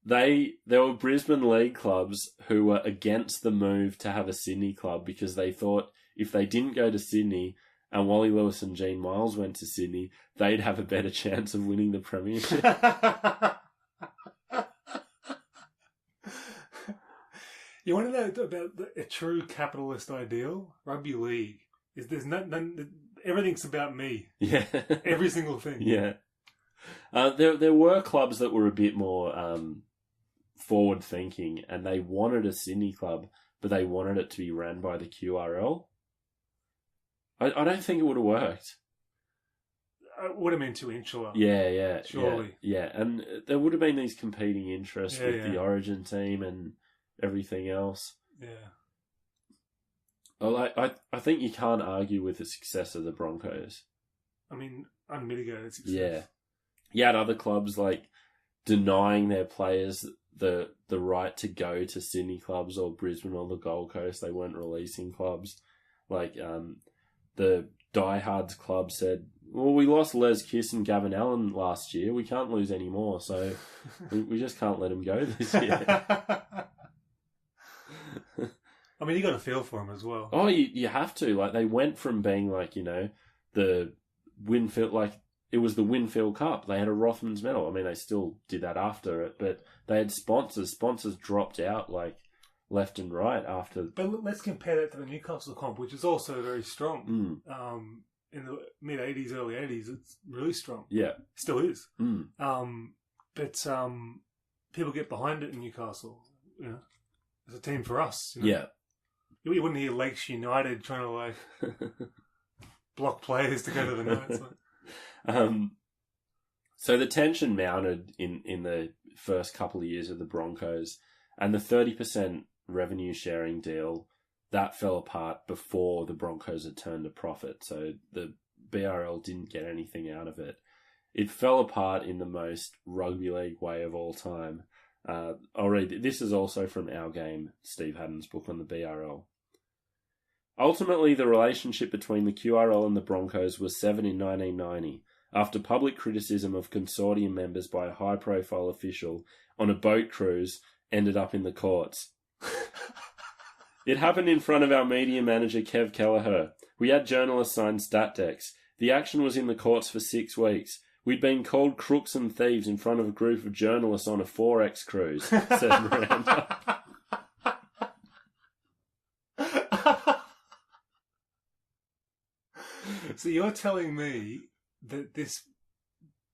There were Brisbane League clubs who were against the move to have a Sydney club because they thought if they didn't go to Sydney and Wally Lewis and Gene Miles went to Sydney, they'd have a better chance of winning the premiership. You want to know about a true capitalist ideal? Rugby League there's none. Everything's about me. Yeah, every single thing. Yeah, there were clubs that were a bit more forward thinking, and they wanted a Sydney club, but they wanted it to be ran by the QRL. I don't think it would have worked. It would have been too insular. Yeah, surely. Yeah, and there would have been these competing interests with the Origin team and everything else. Yeah. Well, I think you can't argue with the success of the Broncos. I mean, unmitigated success. Yeah. You had other clubs like denying their players the right to go to Sydney clubs or Brisbane or the Gold Coast. They weren't releasing clubs. Like the Diehards club said, well, we lost Les Kiss and Gavin Allen last year. We can't lose any more, so we just can't let them go this year. I mean, you got to feel for them as well. Oh, you have to. Like, they went from being like, you know, the Winfield, like, it was the Winfield Cup. They had a Rothmans medal. I mean, they still did that after it, but they had sponsors. Sponsors dropped out, like, left and right after. But let's compare that to the Newcastle comp, which is also very strong. In the mid-'80s, early 80s, it's really strong. Yeah. Still is. But people get behind it in Newcastle, you know. It's a team for us. You know? Yeah. You wouldn't hear Lakes United trying to, like, block players to go to the Knights. So the tension mounted in the first couple of years of the Broncos, and the 30% revenue sharing deal, that fell apart before the Broncos had turned a profit. So the BRL didn't get anything out of it. It fell apart in the most rugby league way of all time. I'll read. This is also from Our Game, Steve Haddon's book on the BRL. Ultimately, the relationship between the QRL and the Broncos was severed in 1990. after public criticism of consortium members by a high-profile official on a boat cruise ended up in the courts. It happened in front of our media manager, Kev Kelleher. We had journalists sign stat decks. The action was in the courts for 6 weeks. We'd been called crooks and thieves in front of a group of journalists on a 4X cruise, said Maranta. So you're telling me that this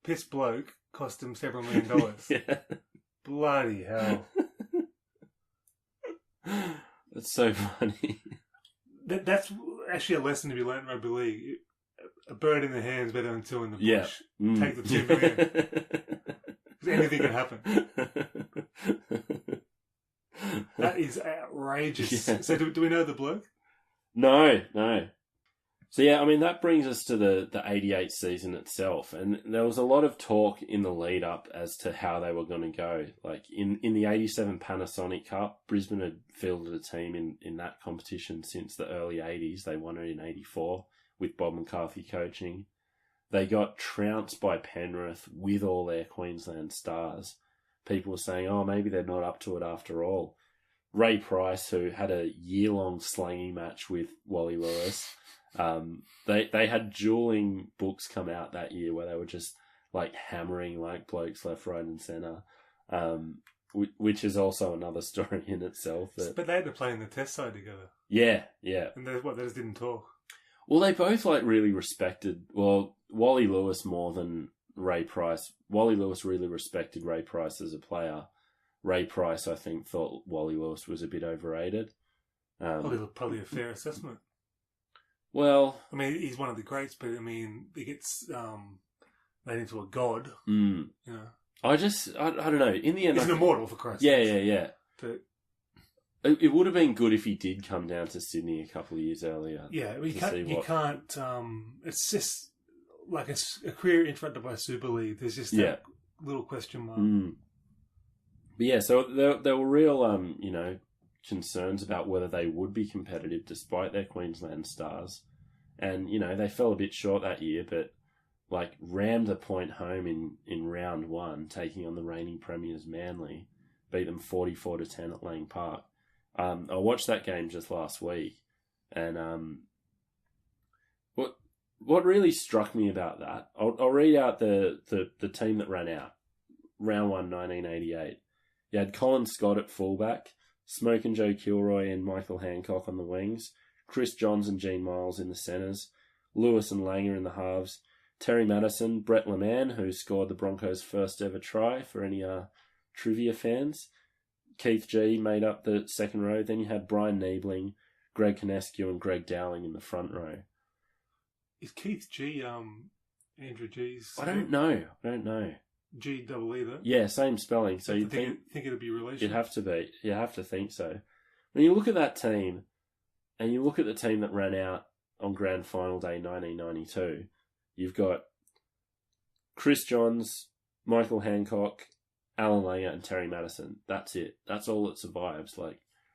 piss bloke cost him several $1 million? Yeah. Bloody hell. That's so funny. That's actually a lesson to be learned in rugby league. A bird in the hand is better than two in the bush. Yeah. Take the $2 million. Because anything can happen. That is outrageous. Yeah. So do we know the bloke? No. So yeah, I mean, that brings us to the 88 season itself. And there was a lot of talk in the lead up as to how they were going to go. Like in the 87 Panasonic Cup, Brisbane had fielded a team in that competition since the early 80s. They won it in 84 with Bob McCarthy coaching. They got trounced by Penrith with all their Queensland stars. People were saying, oh, maybe they're not up to it after all. Ray Price, who had a year-long slanging match with Wally Lewis, they had dueling books come out that year where they were just like hammering like blokes left, right and centre, which is also another story in itself. But they had to play in the test side together. Yeah. And they just didn't talk. Well, they both like really respected, Wally Lewis more than Ray Price. Wally Lewis really respected Ray Price as a player. Ray Price, I think, thought Wally Lewis was a bit overrated. Probably a fair assessment. Well, I mean, he's one of the greats, but I mean, he gets made into a god. You know, I don't know. In the end, he's an immortal, for Christ's sake. Yeah. But it would have been good if he did come down to Sydney a couple of years earlier. Yeah, you can't. It's just like a career interrupted by Super League. There's just that little question mark. But yeah, so there were real, concerns about whether they would be competitive despite their Queensland stars. And, they fell a bit short that year, but, rammed a point home in round one, taking on the reigning premiers Manly, beat them 44-10 at Lang Park. I watched that game just last week, and what really struck me about that, I'll read out the team that ran out. Round 1, 1988. You had Colin Scott at fullback, Smoke and Joe Kilroy and Michael Hancock on the wings, Chris Johns and Gene Miles in the centres, Lewis and Langer in the halves, Terry Madison, Brett LeMann, who scored the Broncos' first ever try for any trivia fans. Keith G made up the second row. Then you had Brian Niebling, Greg Conescu and Greg Dowling in the front row. Is Keith G Andrew G's? I don't know. G double E though? Yeah, same spelling. So you'd think it'd be related. You'd have to be. You have to think so. When you look at that team, and you look at the team that ran out on Grand Final Day 1992, you've got Chris Johns, Michael Hancock, Alan Langer, and Terry Madison. That's it. That's all that survives,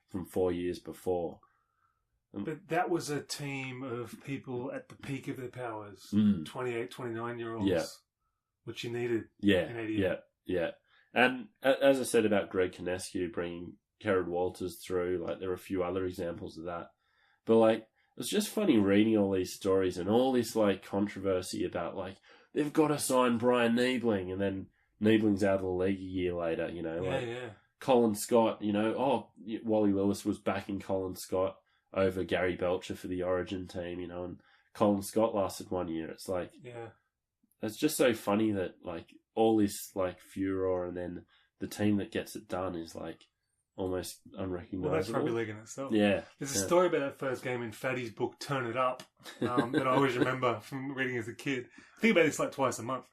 from 4 years before. But that was a team of people at the peak of their powers, 28, 29-year-olds, which you needed in 88. Yeah. And as I said about Greg Conescu bringing Kerrod Walters through, there are a few other examples of that. But, it's just funny reading all these stories and all this, controversy about, they've got to sign Brian Niebling, and then Niebling's out of the league a year later, Colin Scott, Wally Lewis was backing Colin Scott over Gary Belcher for the Origin team, and Colin Scott lasted 1 year. It's it's just so funny that all this furor, and then the team that gets it done is almost unrecognisable. Well, that's rugby league in itself. Yeah. There's a story about that first game in Fatty's book, Turn It Up, that I always remember from reading as a kid. I think about this twice a month.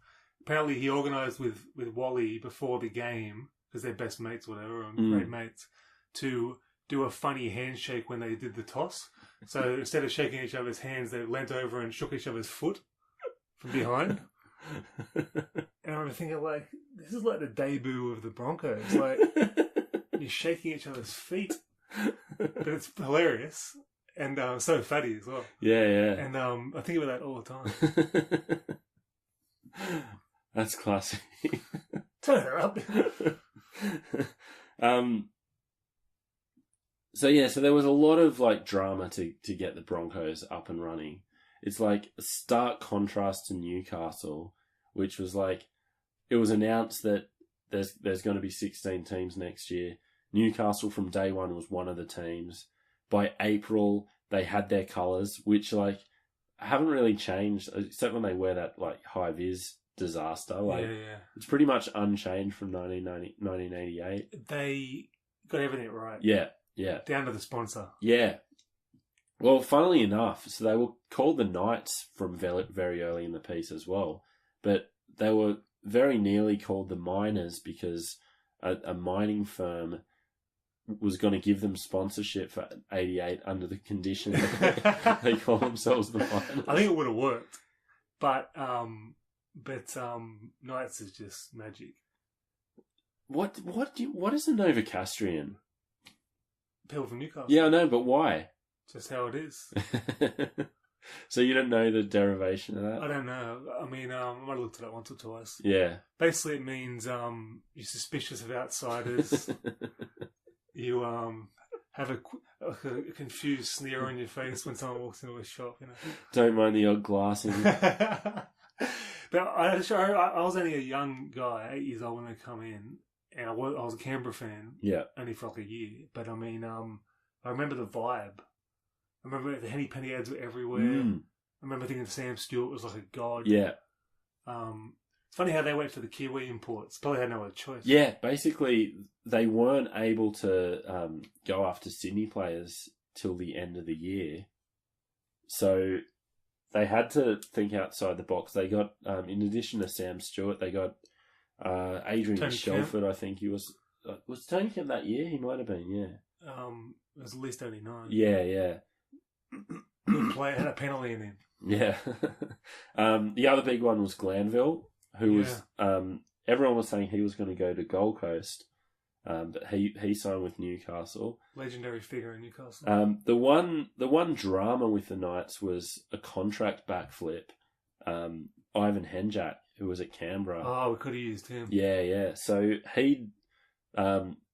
Apparently he organised with Wally before the game, because they're best mates, whatever, and great mates, to do a funny handshake when they did the toss. So instead of shaking each other's hands, they leant over and shook each other's foot from behind. And I remember thinking, this is the debut of the Broncos. You're shaking each other's feet. But it's hilarious. And so fatty as well. Yeah. And I think about that all the time. That's classy. Turn her up. So there was a lot of like drama to get the Broncos up and running. It's like a stark contrast to Newcastle, which was like, it was announced that there's going to be 16 teams next year. Newcastle from day one was one of the teams. By April, they had their colours, which like haven't really changed, except when they wear that like high vis disaster. Like, it's pretty much unchanged from 1988. They got everything right. Yeah. Down to the sponsor. Yeah. Well, funnily enough, so they were called the Knights from very early in the piece as well, but they were very nearly called the Miners because a mining firm was going to give them sponsorship for 88 under the condition that they call themselves the Miners. I think it would have worked, but Knights is just magic. What is a Novocastrian? People from Newcastle. Yeah, I know, but why? Just how it is. So you don't know the derivation of that? I don't know. I mean, I might have looked at it once or twice. Yeah. Basically, it means you're suspicious of outsiders. You have a confused sneer on your face when someone walks into a shop. You know. Don't mind the odd glass in it. But I was only a young guy, 8 years old when they come in, and I was a Canberra fan. Yeah. Only for like a year. But I mean, I remember the vibe. I remember the Henny Penny ads were everywhere. I remember thinking Sam Stewart was like a god. Yeah. It's funny how they went for the Kiwi imports. Probably had no other choice. Yeah, basically, they weren't able to go after Sydney players till the end of the year. So they had to think outside the box. They got, in addition to Sam Stewart, they got Adrian Tony Shelford, Kemp. I think he was. Was Tony Kemp that year? He might have been, yeah. It was at least 89. Yeah. Good player, had a penalty in him. Yeah. The other big one was Glanville, who was everyone was saying he was going to go to Gold Coast, but he signed with Newcastle. Legendary figure in Newcastle. The one drama with the Knights was a contract backflip. Ivan Henjak, who was at Canberra. Oh, we could have used him. Yeah. So he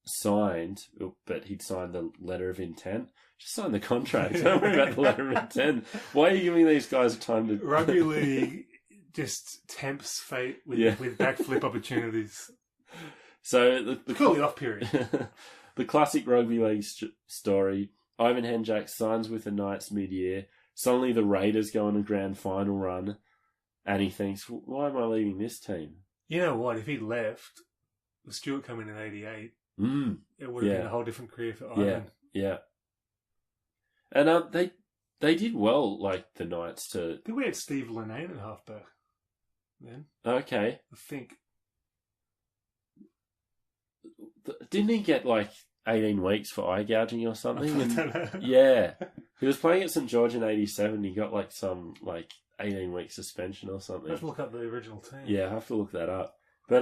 signed, but he'd signed the letter of intent. Just sign the contract. Don't worry about the letter of intent. Why are you giving these guys time to... Rugby League just tempts fate with backflip opportunities. So the cooling off period. The classic Rugby League story. Ivan Henjak signs with the Knights mid-year. Suddenly the Raiders go on a grand final run, and he thinks, why am I leaving this team? You know what? If he left, with Stewart coming in 88, it would have been a whole different career for Ivan. Yeah. And they did well, like the Knights, to... I think we had Steve Linnane at halfback then. Okay. I think. Didn't he get like 18 weeks for eye gouging or something? I don't know. Yeah. He was playing at St George in 87. He got like some 18-week suspension or something. Let's look up the original team. Yeah, I have to look that up. But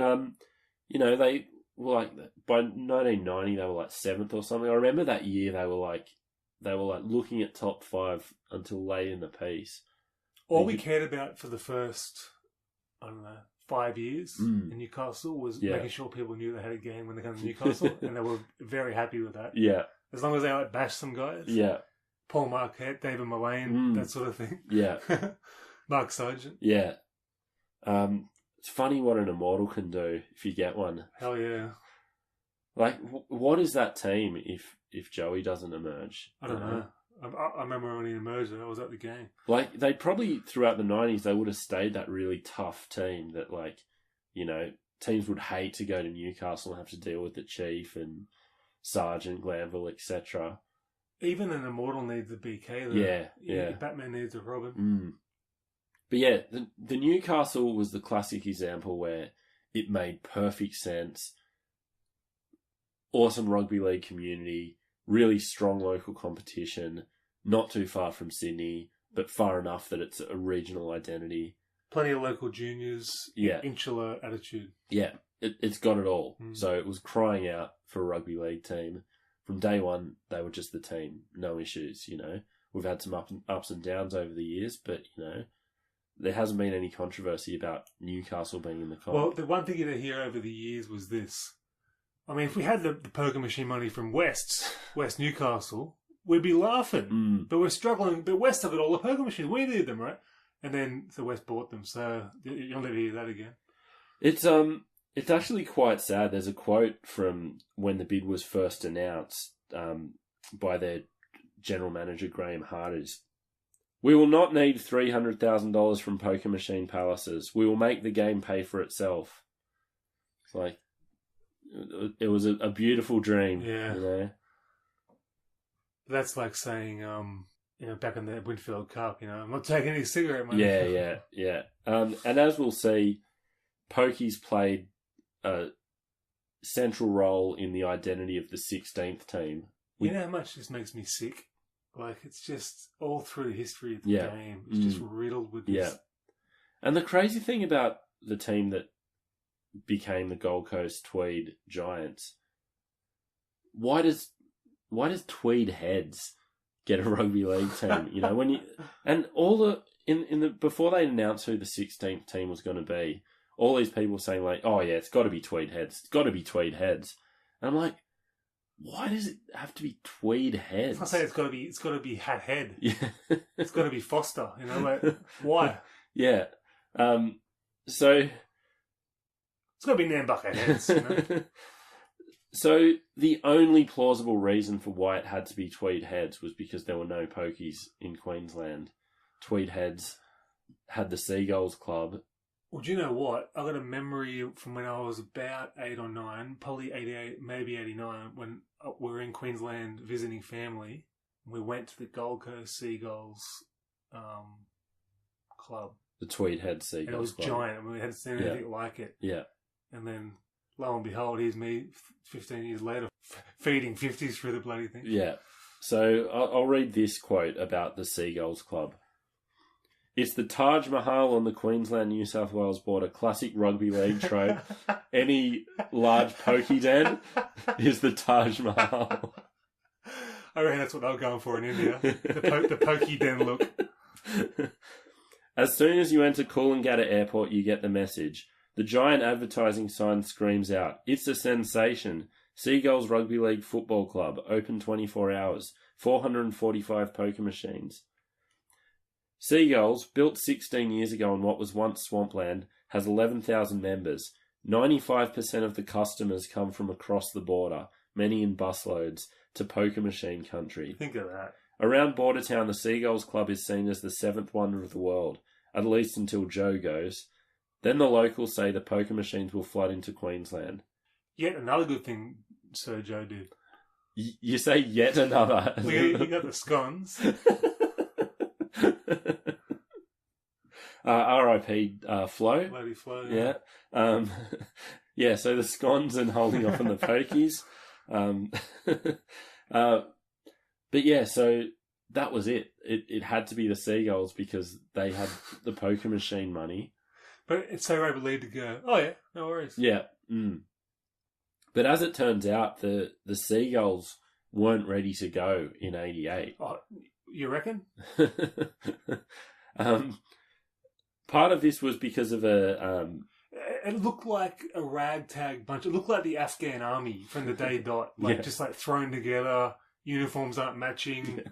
they were like, by 1990 they were like 7th or something. I remember that year they were like looking at top 5 until late in the piece. All we cared about for the first, 5 years in Newcastle was making sure people knew they had a game when they come to Newcastle, and they were very happy with that. Yeah. As long as they bashed some guys. Yeah. Paul Marquette, David Mullane, that sort of thing. Yeah. Mark Sargent. Yeah. It's funny what an immortal can do if you get one. Hell yeah. Like, what is that team if Joey doesn't emerge? I don't know. I remember when he emerged, I was at the game. Like, they probably, throughout the 90s, they would have stayed that really tough team that, teams would hate to go to Newcastle and have to deal with the Chief and Sargent, Glanville, etc. Even an immortal needs a BK, though. Yeah. Batman needs a Robin. But yeah, the Newcastle was the classic example where it made perfect sense. Awesome rugby league community, really strong local competition, not too far from Sydney, but far enough that it's a regional identity. Plenty of local juniors, insular attitude. Yeah, it's got it all. So it was crying out for a rugby league team. From day one, they were just the team, no issues, We've had some ups and downs over the years, but, there hasn't been any controversy about Newcastle being in the comp. Well, the one thing you hear over the years was this. I mean, if we had the poker machine money from West Newcastle, we'd be laughing. But we're struggling. But West have got all the poker machines. We need them, right? And then the West bought them. So you'll never hear that again. It's actually quite sad. There's a quote from when the bid was first announced by their general manager, Graham Harders. "We will not need $300,000 from poker machine palaces. We will make the game pay for itself." It's like, it was a beautiful dream. Yeah. You know? That's like saying, back in the Winfield Cup, I'm not taking any cigarette money. Yeah. And as we'll see, pokies played a central role in the identity of the 16th team. You know how much this makes me sick? Like, it's just all through the history of the game. It's just riddled with this. Yeah. And the crazy thing about the team that became the Gold Coast Tweed Giants, why does Tweed Heads get a rugby league team? Before they announced who the 16th team was going to be, all these people were saying like, "Oh yeah, it's got to be Tweed Heads. It's got to be Tweed Heads." And I'm like, why does it have to be Tweed Heads? I say it's got to be Hat Head. Yeah. It's got to be Foster. Like, why? Yeah. So it's got to be Nambucca Heads. So the only plausible reason for why it had to be Tweed Heads was because there were no pokies in Queensland. Tweed Heads had the Seagulls Club. Well, do you know what? I got a memory from when I was about 8 or 9, probably 88, maybe 89, when we were in Queensland visiting family. We went to the Gold Coast Seagulls club. The Tweed Head Seagulls and it was Club. Giant. I mean, we hadn't seen anything like it. Yeah. And then, lo and behold, here's me 15 years later feeding 50s through the bloody thing. Yeah. So I'll read this quote about the Seagulls Club. "It's the Taj Mahal on the Queensland-New South Wales border, classic rugby league trope. Any large pokey den is the Taj Mahal." I reckon that's what they were going for in India. The pokey den look. "As soon as you enter Coolangatta Airport, you get the message. The giant advertising sign screams out, 'It's a sensation. Seagulls Rugby League Football Club, open 24 hours, 445 poker machines.' Seagulls, built 16 years ago on what was once swampland, has 11,000 members. 95% of the customers come from across the border, many in busloads, to poker machine country. Think of that. Around Bordertown, the Seagulls Club is seen as the seventh wonder of the world, at least until Joe goes. Then the locals say the poker machines will flood into Queensland." Yet another good thing Sir Joe did. You say yet another. He got the scones. R.I.P. Flo. Bloody Flo. Yeah. Yeah, so the scones and holding off on the pokies. But yeah, so that was it. It had to be the Seagulls because they had the poker machine money. But it's so rugby league to go, oh yeah, no worries. Yeah. But as it turns out, the Seagulls weren't ready to go in 88. Oh, you reckon? Part of this was because of it looked like a ragtag bunch. It looked like the Afghan army from the day dot. Like, just like thrown together. Uniforms aren't matching.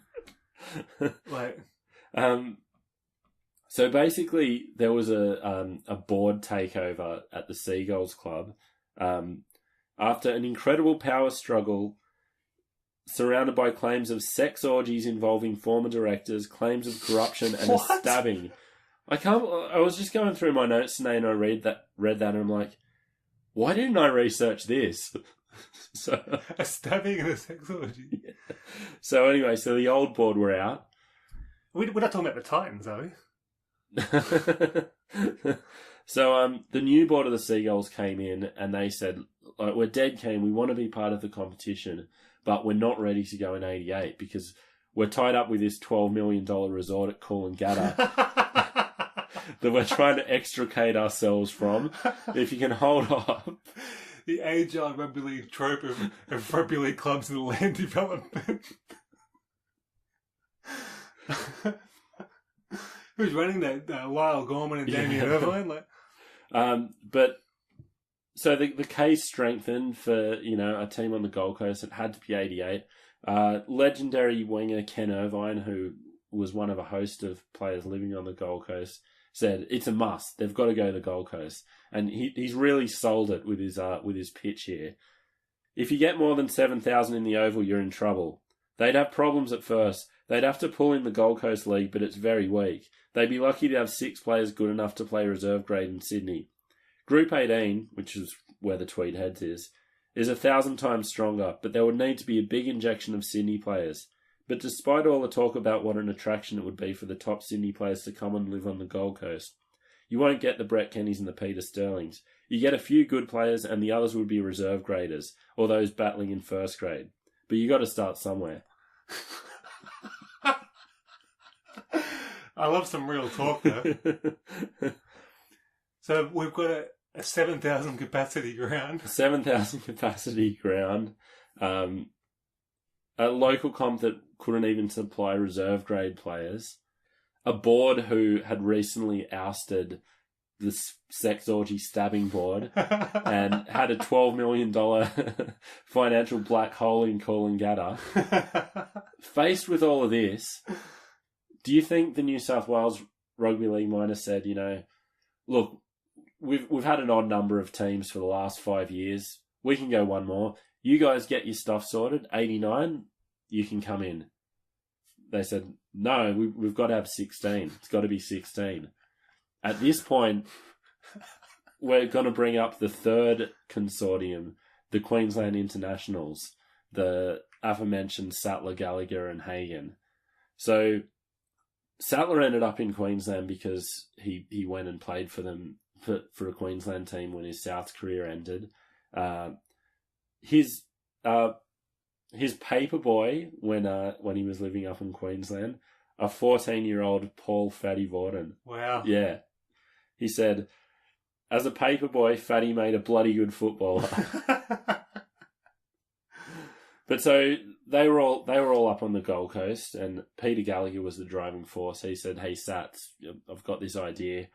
Like, so basically there was a board takeover at the Seagulls Club. After an incredible power struggle surrounded by claims of sex orgies involving former directors, claims of corruption and a stabbing. I was just going through my notes today and I read that and I'm like, why didn't I research this? So a stabbing and a sex orgy. Yeah. So anyway, so the old board were out. We're not talking about the Titans, are we? So the new board of the Seagulls came in and they said, we're dead keen, we want to be part of the competition, but we're not ready to go in 88 because we're tied up with this $12 million resort at Coolangatta that we're trying to extricate ourselves from. If you can hold up. The age-old rugby league trope of rugby league clubs in the land development. Who's running that? Lyle Gorman and Damien Irvine? But so the case strengthened for, a team on the Gold Coast. It had to be 88. Legendary winger Ken Irvine, who was one of a host of players living on the Gold Coast, said it's a must. They've got to go to the Gold Coast, and he's really sold it with his pitch here. If you get more than 7,000 in the Oval, you're in trouble. They'd have problems at first. They'd have to pull in the Gold Coast League, but it's very weak. They'd be lucky to have 6 players good enough to play reserve grade in Sydney. Group 18, which is where the Tweed Heads is 1,000 times stronger, but there would need to be a big injection of Sydney players. But despite all the talk about what an attraction it would be for the top Sydney players to come and live on the Gold Coast, you won't get the Brett Kennys and the Peter Sterlings. You get a few good players and the others would be reserve graders, or those battling in first grade. But you got to start somewhere. I love some real talk, though. So we've got a 7,000 capacity ground. 7,000 capacity ground. A local comp that couldn't even supply reserve grade players. A board who had recently ousted the sex orgy stabbing board and had a $12 million financial black hole in Coolangatta. Faced with all of this, do you think the New South Wales Rugby League might have said, look, we've had an odd number of teams for the last 5 years. We can go one more. You guys get your stuff sorted. 89, you can come in. They said, no, we've got to have 16. It's got to be 16. At this point, we're going to bring up the third consortium, the Queensland Internationals, the aforementioned Sattler, Gallagher and Hagan. So Sattler ended up in Queensland because he went and played for them for a Queensland team when his South career ended. His paper boy when he was living up in Queensland, a 14-year-old Paul Fatty Vorden. Wow. Yeah. He said, as a paper boy, Fatty made a bloody good footballer. But so they were all up on the Gold Coast, and Peter Gallagher was the driving force. He said, hey, Sats, I've got this idea.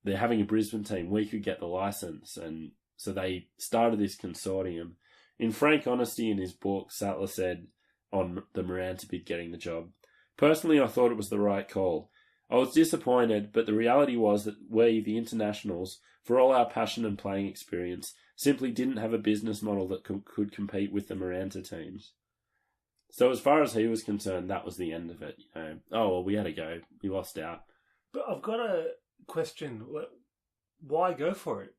They're having a Brisbane team. We could get the license. And so they started this consortium. In frank honesty, in his book, Sattler said on the Maranta bid getting the job, personally, I thought it was the right call. I was disappointed, but the reality was that we, the internationals, for all our passion and playing experience, simply didn't have a business model that could compete with the Maranta teams. So as far as he was concerned, that was the end of it. Oh, well, we had to go. We lost out. But I've got a question. Why go for it?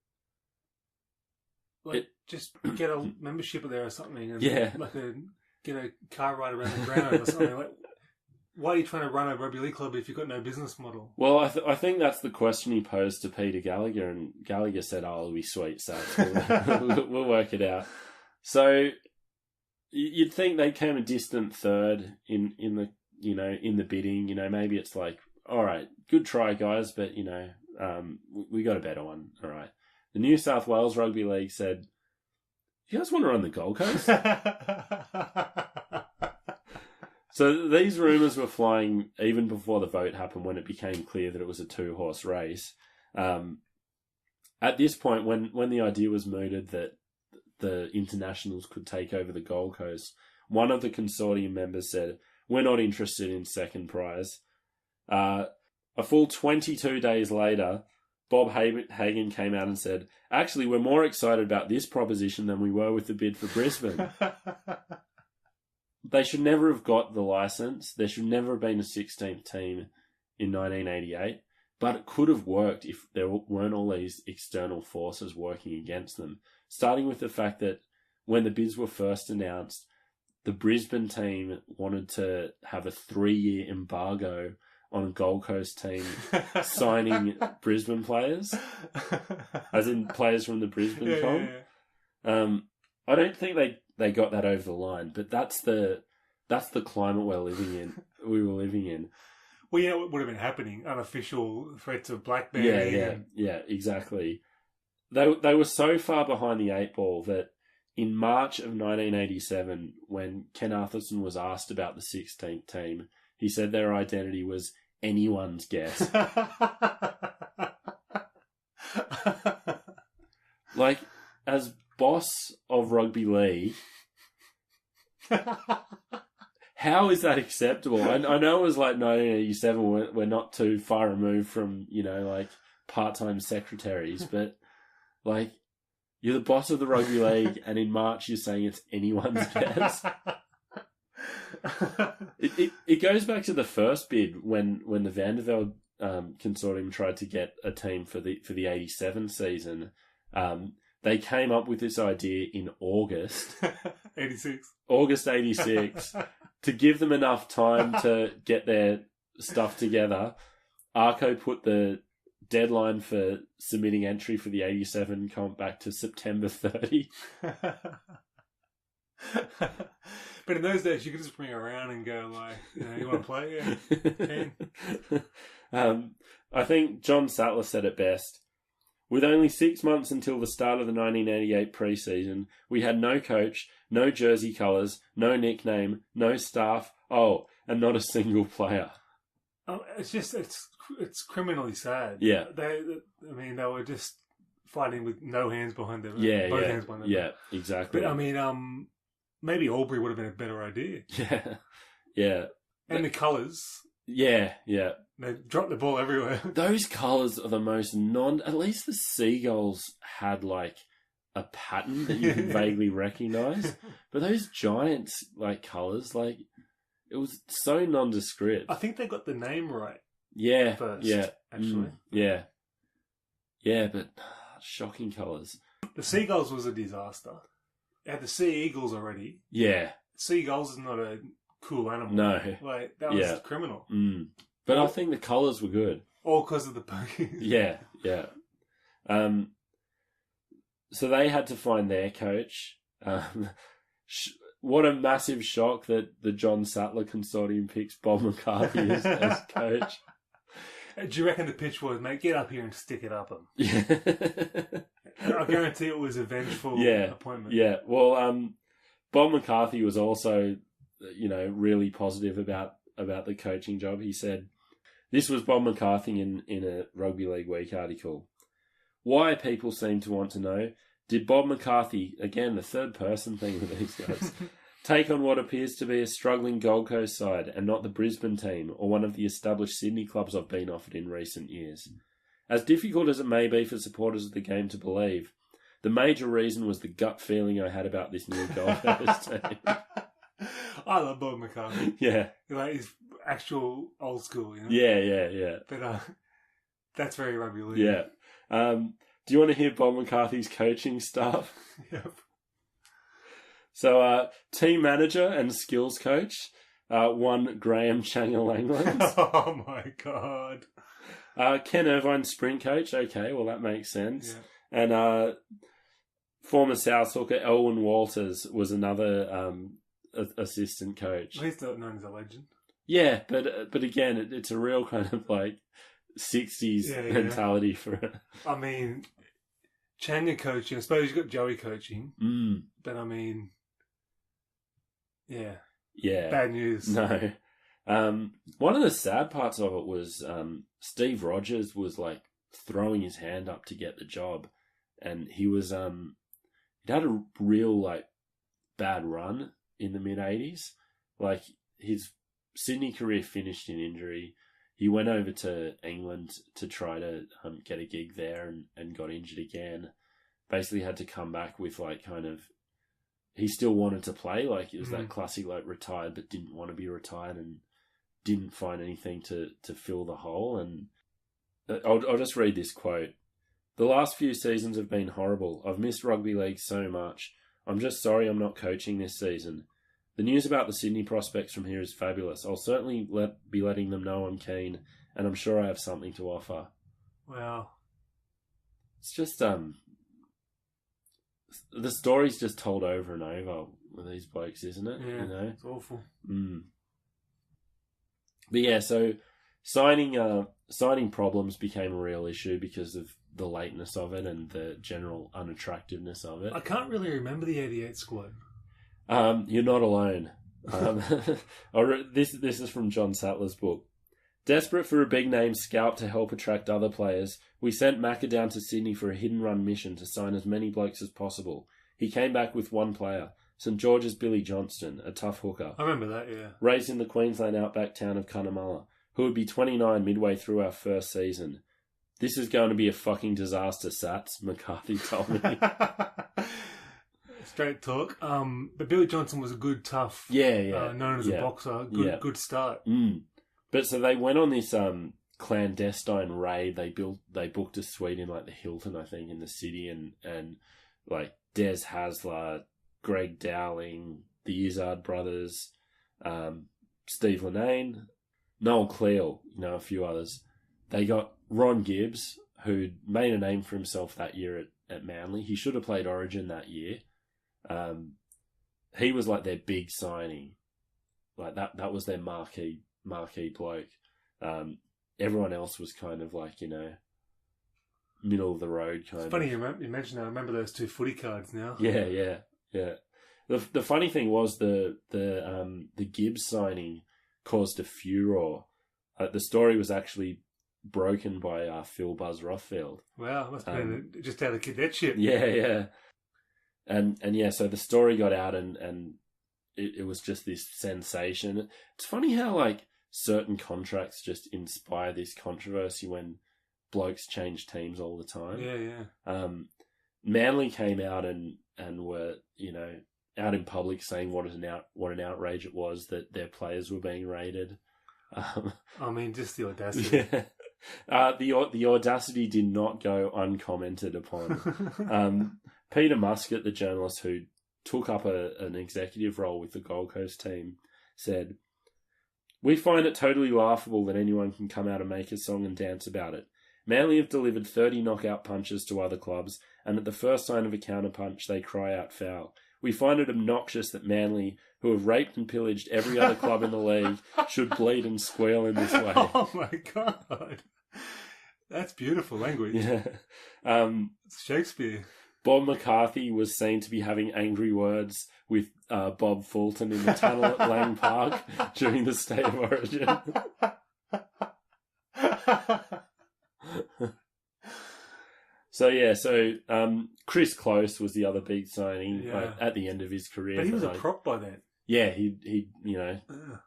Just get a membership there or something. And yeah. Get a car ride around the ground or something. Why are you trying to run a rugby league club if you've got no business model? Well, I think that's the question he posed to Peter Gallagher, and Gallagher said, "Oh, it'll be sweet, so we'll work it out." So you'd think they came a distant third in the bidding. Maybe it's like, all right, good try, guys, but we got a better one. All right. The New South Wales Rugby League said, "You guys want to run the Gold Coast?" So these rumours were flying even before the vote happened, when it became clear that it was a 2-horse race. At this point, when the idea was mooted that the internationals could take over the Gold Coast, one of the consortium members said, "We're not interested in second prize." A full 22 days later, Bob Hagan came out and said, "Actually, we're more excited about this proposition than we were with the bid for Brisbane." They should never have got the license. There should never have been a 16th team in 1988. But it could have worked if there weren't all these external forces working against them. Starting with the fact that when the bids were first announced, the Brisbane team wanted to have a 3-year embargo on a Gold Coast team signing Brisbane players, as in players from the Brisbane comp. Yeah. I don't think they got that over the line, but that's the climate we were living in. Well, what would have been happening? Unofficial threats of blackmailing. Yeah, exactly. They were so far behind the 8 ball that in March of 1987, when Ken Arthurson was asked about the 16th team, he said their identity was anyone's guess. Like, as boss of Rugby League, how is that acceptable? I know it was like 1987, we're not too far removed from, like, part-time secretaries, but, like, you're the boss of the Rugby League, and in March you're saying it's anyone's guess. It goes back to the first bid when the Vandervelde consortium tried to get a team for the 87 season. They came up with this idea in August 86. August 86 to give them enough time to get their stuff together. Arco put the deadline for submitting entry for the 87 comp back to September 30. But in those days, you could just bring it around and go like, you want to play? Yeah. I think John Sattler said it best. With only 6 months until the start of the 1988 pre-season, we had no coach, no jersey colours, no nickname, no staff, and not a single player. It's criminally sad. Yeah. They were just fighting with no hands behind them. Yeah, both hands behind them. Yeah, exactly. But maybe Albury would have been a better idea. Yeah, yeah. And the colours. Yeah, yeah. They dropped the ball everywhere. Those colours are the most at least the Seagulls had like a pattern that you can vaguely recognise. But those Giants like colours, like it was so nondescript. I think they got the name right. Yeah, first, yeah, actually. Yeah. Yeah, but shocking colours. The Seagulls was a disaster. It had the Sea Eagles already. Yeah. Seagulls is not a cool animal. No. Like, that was criminal. Mm. But I think the colours were good. All because of the pokies. Yeah, yeah. So they had to find their coach. What a massive shock that the John Sattler consortium picks Bob McCarthy as coach. Do you reckon the pitch was, mate, get up here and stick it up him? Yeah. I guarantee it was a vengeful appointment. Yeah. Well, Bob McCarthy was also, really positive about the coaching job. He said, this was Bob McCarthy in a Rugby League Week article. Why, people seem to want to know, did Bob McCarthy, again, the third person thing with these guys, take on what appears to be a struggling Gold Coast side and not the Brisbane team or one of the established Sydney clubs I've been offered in recent years? As difficult as it may be for supporters of the game to believe, the major reason was the gut feeling I had about this new Gold Coast team. I love Bob McCarthy. Yeah. Like, he's actual old school, Yeah. But that's very rugby league. Yeah. Do you want to hear Bob McCarthy's coaching stuff? Yep. So, team manager and skills coach, one Graham Changalanglangs. Oh my God. Ken Irvine sprint coach. Okay, well that makes sense. Yeah. And former South hooker Elwyn Walters was another assistant coach. Well, he's not known as a legend. Yeah, but again, it's a real kind of like 60s mentality for it. I mean, Changa coaching. I suppose you've got Joey coaching. But I mean, yeah, bad news. No. One of the sad parts of it was Steve Rogers was like throwing his hand up to get the job, and he was he'd had a real like bad run in the mid-80s. Like his Sydney career finished in injury. He went over to England to try to get a gig there and got injured again. Basically had to come back with like kind of, he still wanted to play. Like it was that classic like retired but didn't want to be retired and didn't find anything to fill the hole. And I'll just read this quote. The last few seasons have been horrible. I've missed rugby league so much. I'm just sorry I'm not coaching this season. The news about the Sydney prospects from here is fabulous. I'll certainly be letting them know I'm keen, and I'm sure I have something to offer. Wow. It's just, the story's just told over and over with these blokes, isn't it? Yeah, it's awful. But yeah, so signing problems became a real issue because of the lateness of it and the general unattractiveness of it. I can't really remember the 88 squad. You're not alone. This is from John Sattler's book. Desperate for a big-name scout to help attract other players, we sent Macca down to Sydney for a hit-and-run mission to sign as many blokes as possible. He came back with one player, St George's Billy Johnston, a tough hooker. I remember that, yeah. Raised in the Queensland outback town of Cunnamulla, who would be 29 midway through our first season. This is going to be a fucking disaster, Sats, McCarthy told me. Straight talk. But Billy Johnson was a good, tough, known as a boxer. Good start. But so they went on this clandestine raid. They booked a suite in like the Hilton, I think, in the city, and like Des Hasler, Greg Dowling, the Izzard brothers, Steve Linnane, Noel Cleal, a few others. They got Ron Gibbs, who made a name for himself that year at Manly. He should have played Origin that year. He was like their big signing. Like that was their marquee bloke. Everyone else was kind of like, middle of the road kind of. It's funny you mentioned that. I remember those 2 footy cards now. Yeah. The funny thing was the Gibbs signing caused a furore. The story was actually broken by Phil Buzz Rothfield. Wow, must have been just out of cadetship. Yeah. And so the story got out and it was just this sensation. It's funny how like certain contracts just inspire this controversy when blokes change teams all the time. Yeah. Manly came out and were, out in public saying what an outrage it was that their players were being raided. I mean, just the audacity. Yeah. The audacity did not go uncommented upon. Peter Muscat, the journalist who took up an executive role with the Gold Coast team, said, "We find it totally laughable that anyone can come out and make a song and dance about it. Manly have delivered 30 knockout punches to other clubs, and at the first sign of a counterpunch, they cry out foul. We find it obnoxious that Manly, who have raped and pillaged every other club in the league, should bleed and squeal in this way." Oh my God. That's beautiful language. Yeah. It's Shakespeare. Bob McCarthy was seen to be having angry words with Bob Fulton in the tunnel at Lang Park during the State of Origin. So Chris Close was the other big signing at the end of his career. But he was a prop by then. Yeah,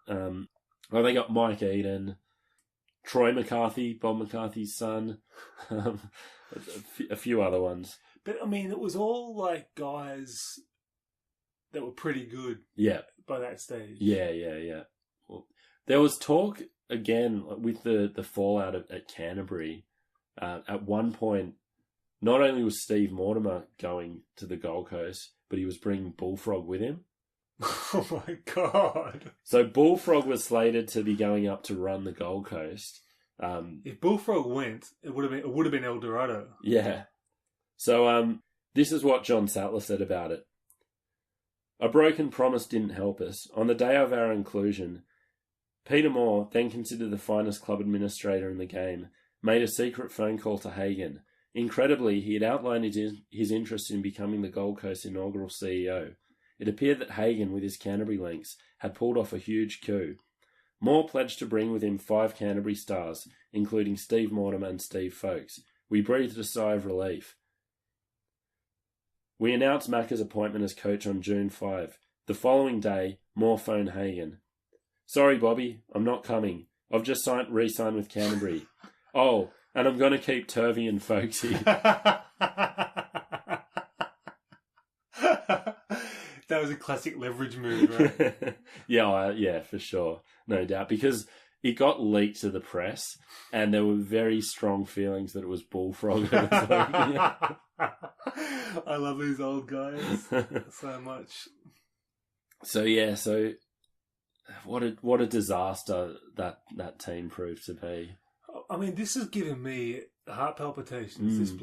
well, they got Mike Eden, Troy McCarthy, Bob McCarthy's son, a few other ones. But, I mean, it was all, like, guys that were pretty good by that stage. Yeah. Well, there was talk, again, with the fallout at Canterbury. At one point, not only was Steve Mortimer going to the Gold Coast, but he was bringing Bullfrog with him. Oh, my God. So Bullfrog was slated to be going up to run the Gold Coast. If Bullfrog went, it would have been El Dorado. Yeah. So this is what John Sattler said about it. "A broken promise didn't help us. On the day of our inclusion, Peter Moore, then considered the finest club administrator in the game, made a secret phone call to Hagan. Incredibly, he had outlined his interest in becoming the Gold Coast's inaugural CEO. It appeared that Hagan, with his Canterbury links, had pulled off a huge coup. Moore pledged to bring with him 5 Canterbury stars, including Steve Mortimer and Steve Folkes. We breathed a sigh of relief. We announced Macca's appointment as coach on June 5. The following day, Moore phoned Hagan. 'Sorry, Bobby, I'm not coming. I've just re-signed with Canterbury. Oh, and I'm going to keep Turvey and Folkesy.'" That was a classic leverage move, right? Yeah, for sure. No doubt. Because it got leaked to the press, and there were very strong feelings that it was Bullfrog. I love these old guys so much. So what a disaster that team proved to be. I mean, this has given me heart palpitations.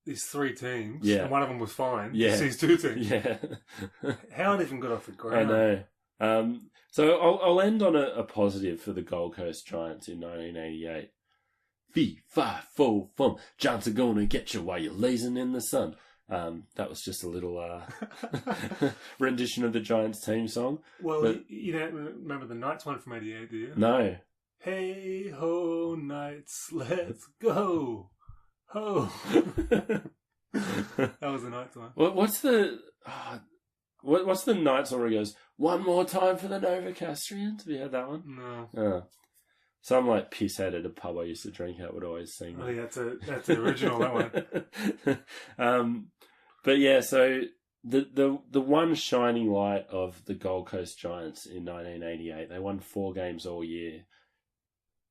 These 3 teams, yeah, and one of them was fine. Yeah, these 2 teams. Yeah. How it even got off the ground? I know. So I'll end on a positive for the Gold Coast Giants in 1988. 3, 5, 4, 5. Giants are gonna get you while you're lazing in the sun. That was just a little rendition of the Giants team song. Well, you don't remember the Knights one from '88, do you? No. Hey ho, Knights, let's go. Ho. That was the Knights one. What's the Knights one where he goes, one more time for the Novocastrians? Have you heard that one? No. Oh. Some like pisshead at a pub I used to drink at would always sing that. Oh yeah, that's the original, that one. But yeah, so the one shining light of the Gold Coast Giants in 1988, they won 4 games all year.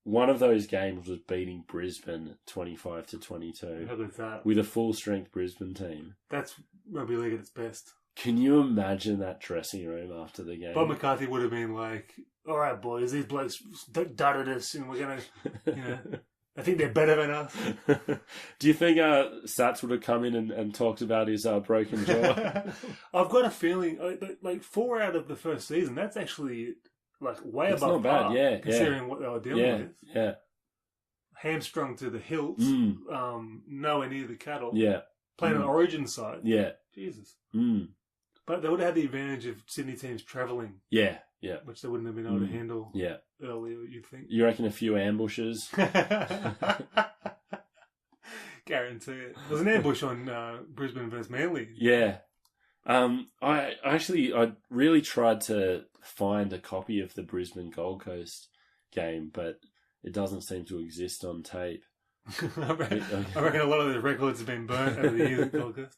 One of those games was beating Brisbane 25-22 How good's that? with a full-strength Brisbane team. That's rugby league at its best. Can you imagine that dressing room after the game? Bob McCarthy would have been like, all right, boys, these blokes dudded us and we're going to, I think they're better than us. Do you think Sats would have come in and talked about his broken jaw? I've got a feeling, like 4 out of the first season, that's actually like way It's above not bad, par, yeah, considering what they were dealing with. Yeah, Hamstrung to the hilt, nowhere near the cattle. yeah, Playing on Origin side. yeah. Jesus. Mm. But they would have had the advantage of Sydney teams travelling, Yeah. which they wouldn't have been able to handle Yeah. earlier, you'd think. You reckon a few ambushes? Guarantee it. There was an ambush on Brisbane versus Manly. Yeah. I really tried to find a copy of the Brisbane Gold Coast game, but it doesn't seem to exist on tape. I reckon a lot of the records have been burnt over the years at Gold Coast.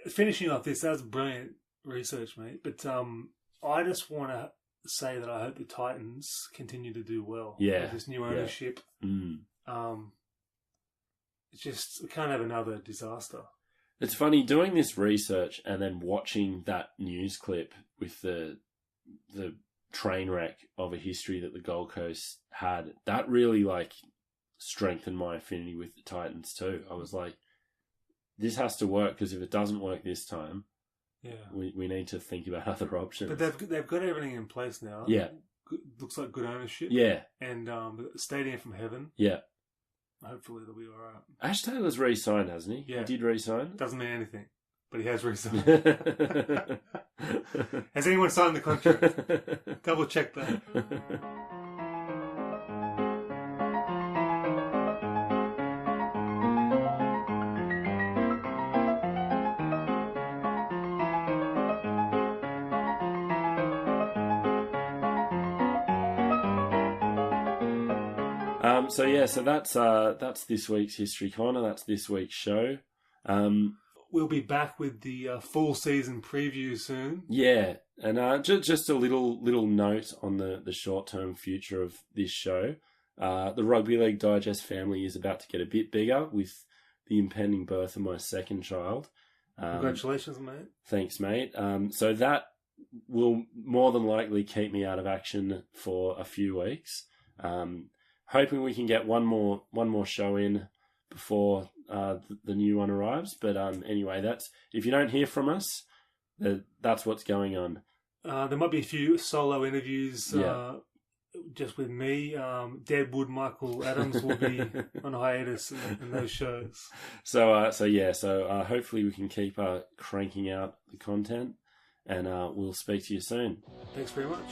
Finishing off this, that was brilliant research, mate. But I just want to say that I hope the Titans continue to do well. Yeah. With this new ownership. It's just, we can't have another disaster. It's funny doing this research and then watching that news clip with the train wreck of a history that the Gold Coast had. That really strengthened my affinity with the Titans too. I was like, this has to work, because if it doesn't work this time, we need to think about other options. But they've got everything in place now. Yeah. Looks like good ownership. Yeah. And stadium from heaven. Yeah. Hopefully they'll be all right. Ash Taylor's re-signed, hasn't he? Yeah. He did re-sign? Doesn't mean anything, but he has re-signed. Has anyone signed the contract? Double check that. So that's this week's History Corner. That's this week's show. We'll be back with the full season preview soon. Yeah, and just a little note on the short-term future of this show. The Rugby League Digest family is about to get a bit bigger with the impending birth of my second child. Congratulations, mate. Thanks, mate. So that will more than likely keep me out of action for a few weeks. Hoping we can get one more show in before the new one arrives. But anyway, that's, if you don't hear from us, that's what's going on. There might be a few solo interviews just with me. Deadwood Michael Adams will be on hiatus in those shows. So hopefully we can keep cranking out the content, and we'll speak to you soon. Thanks very much.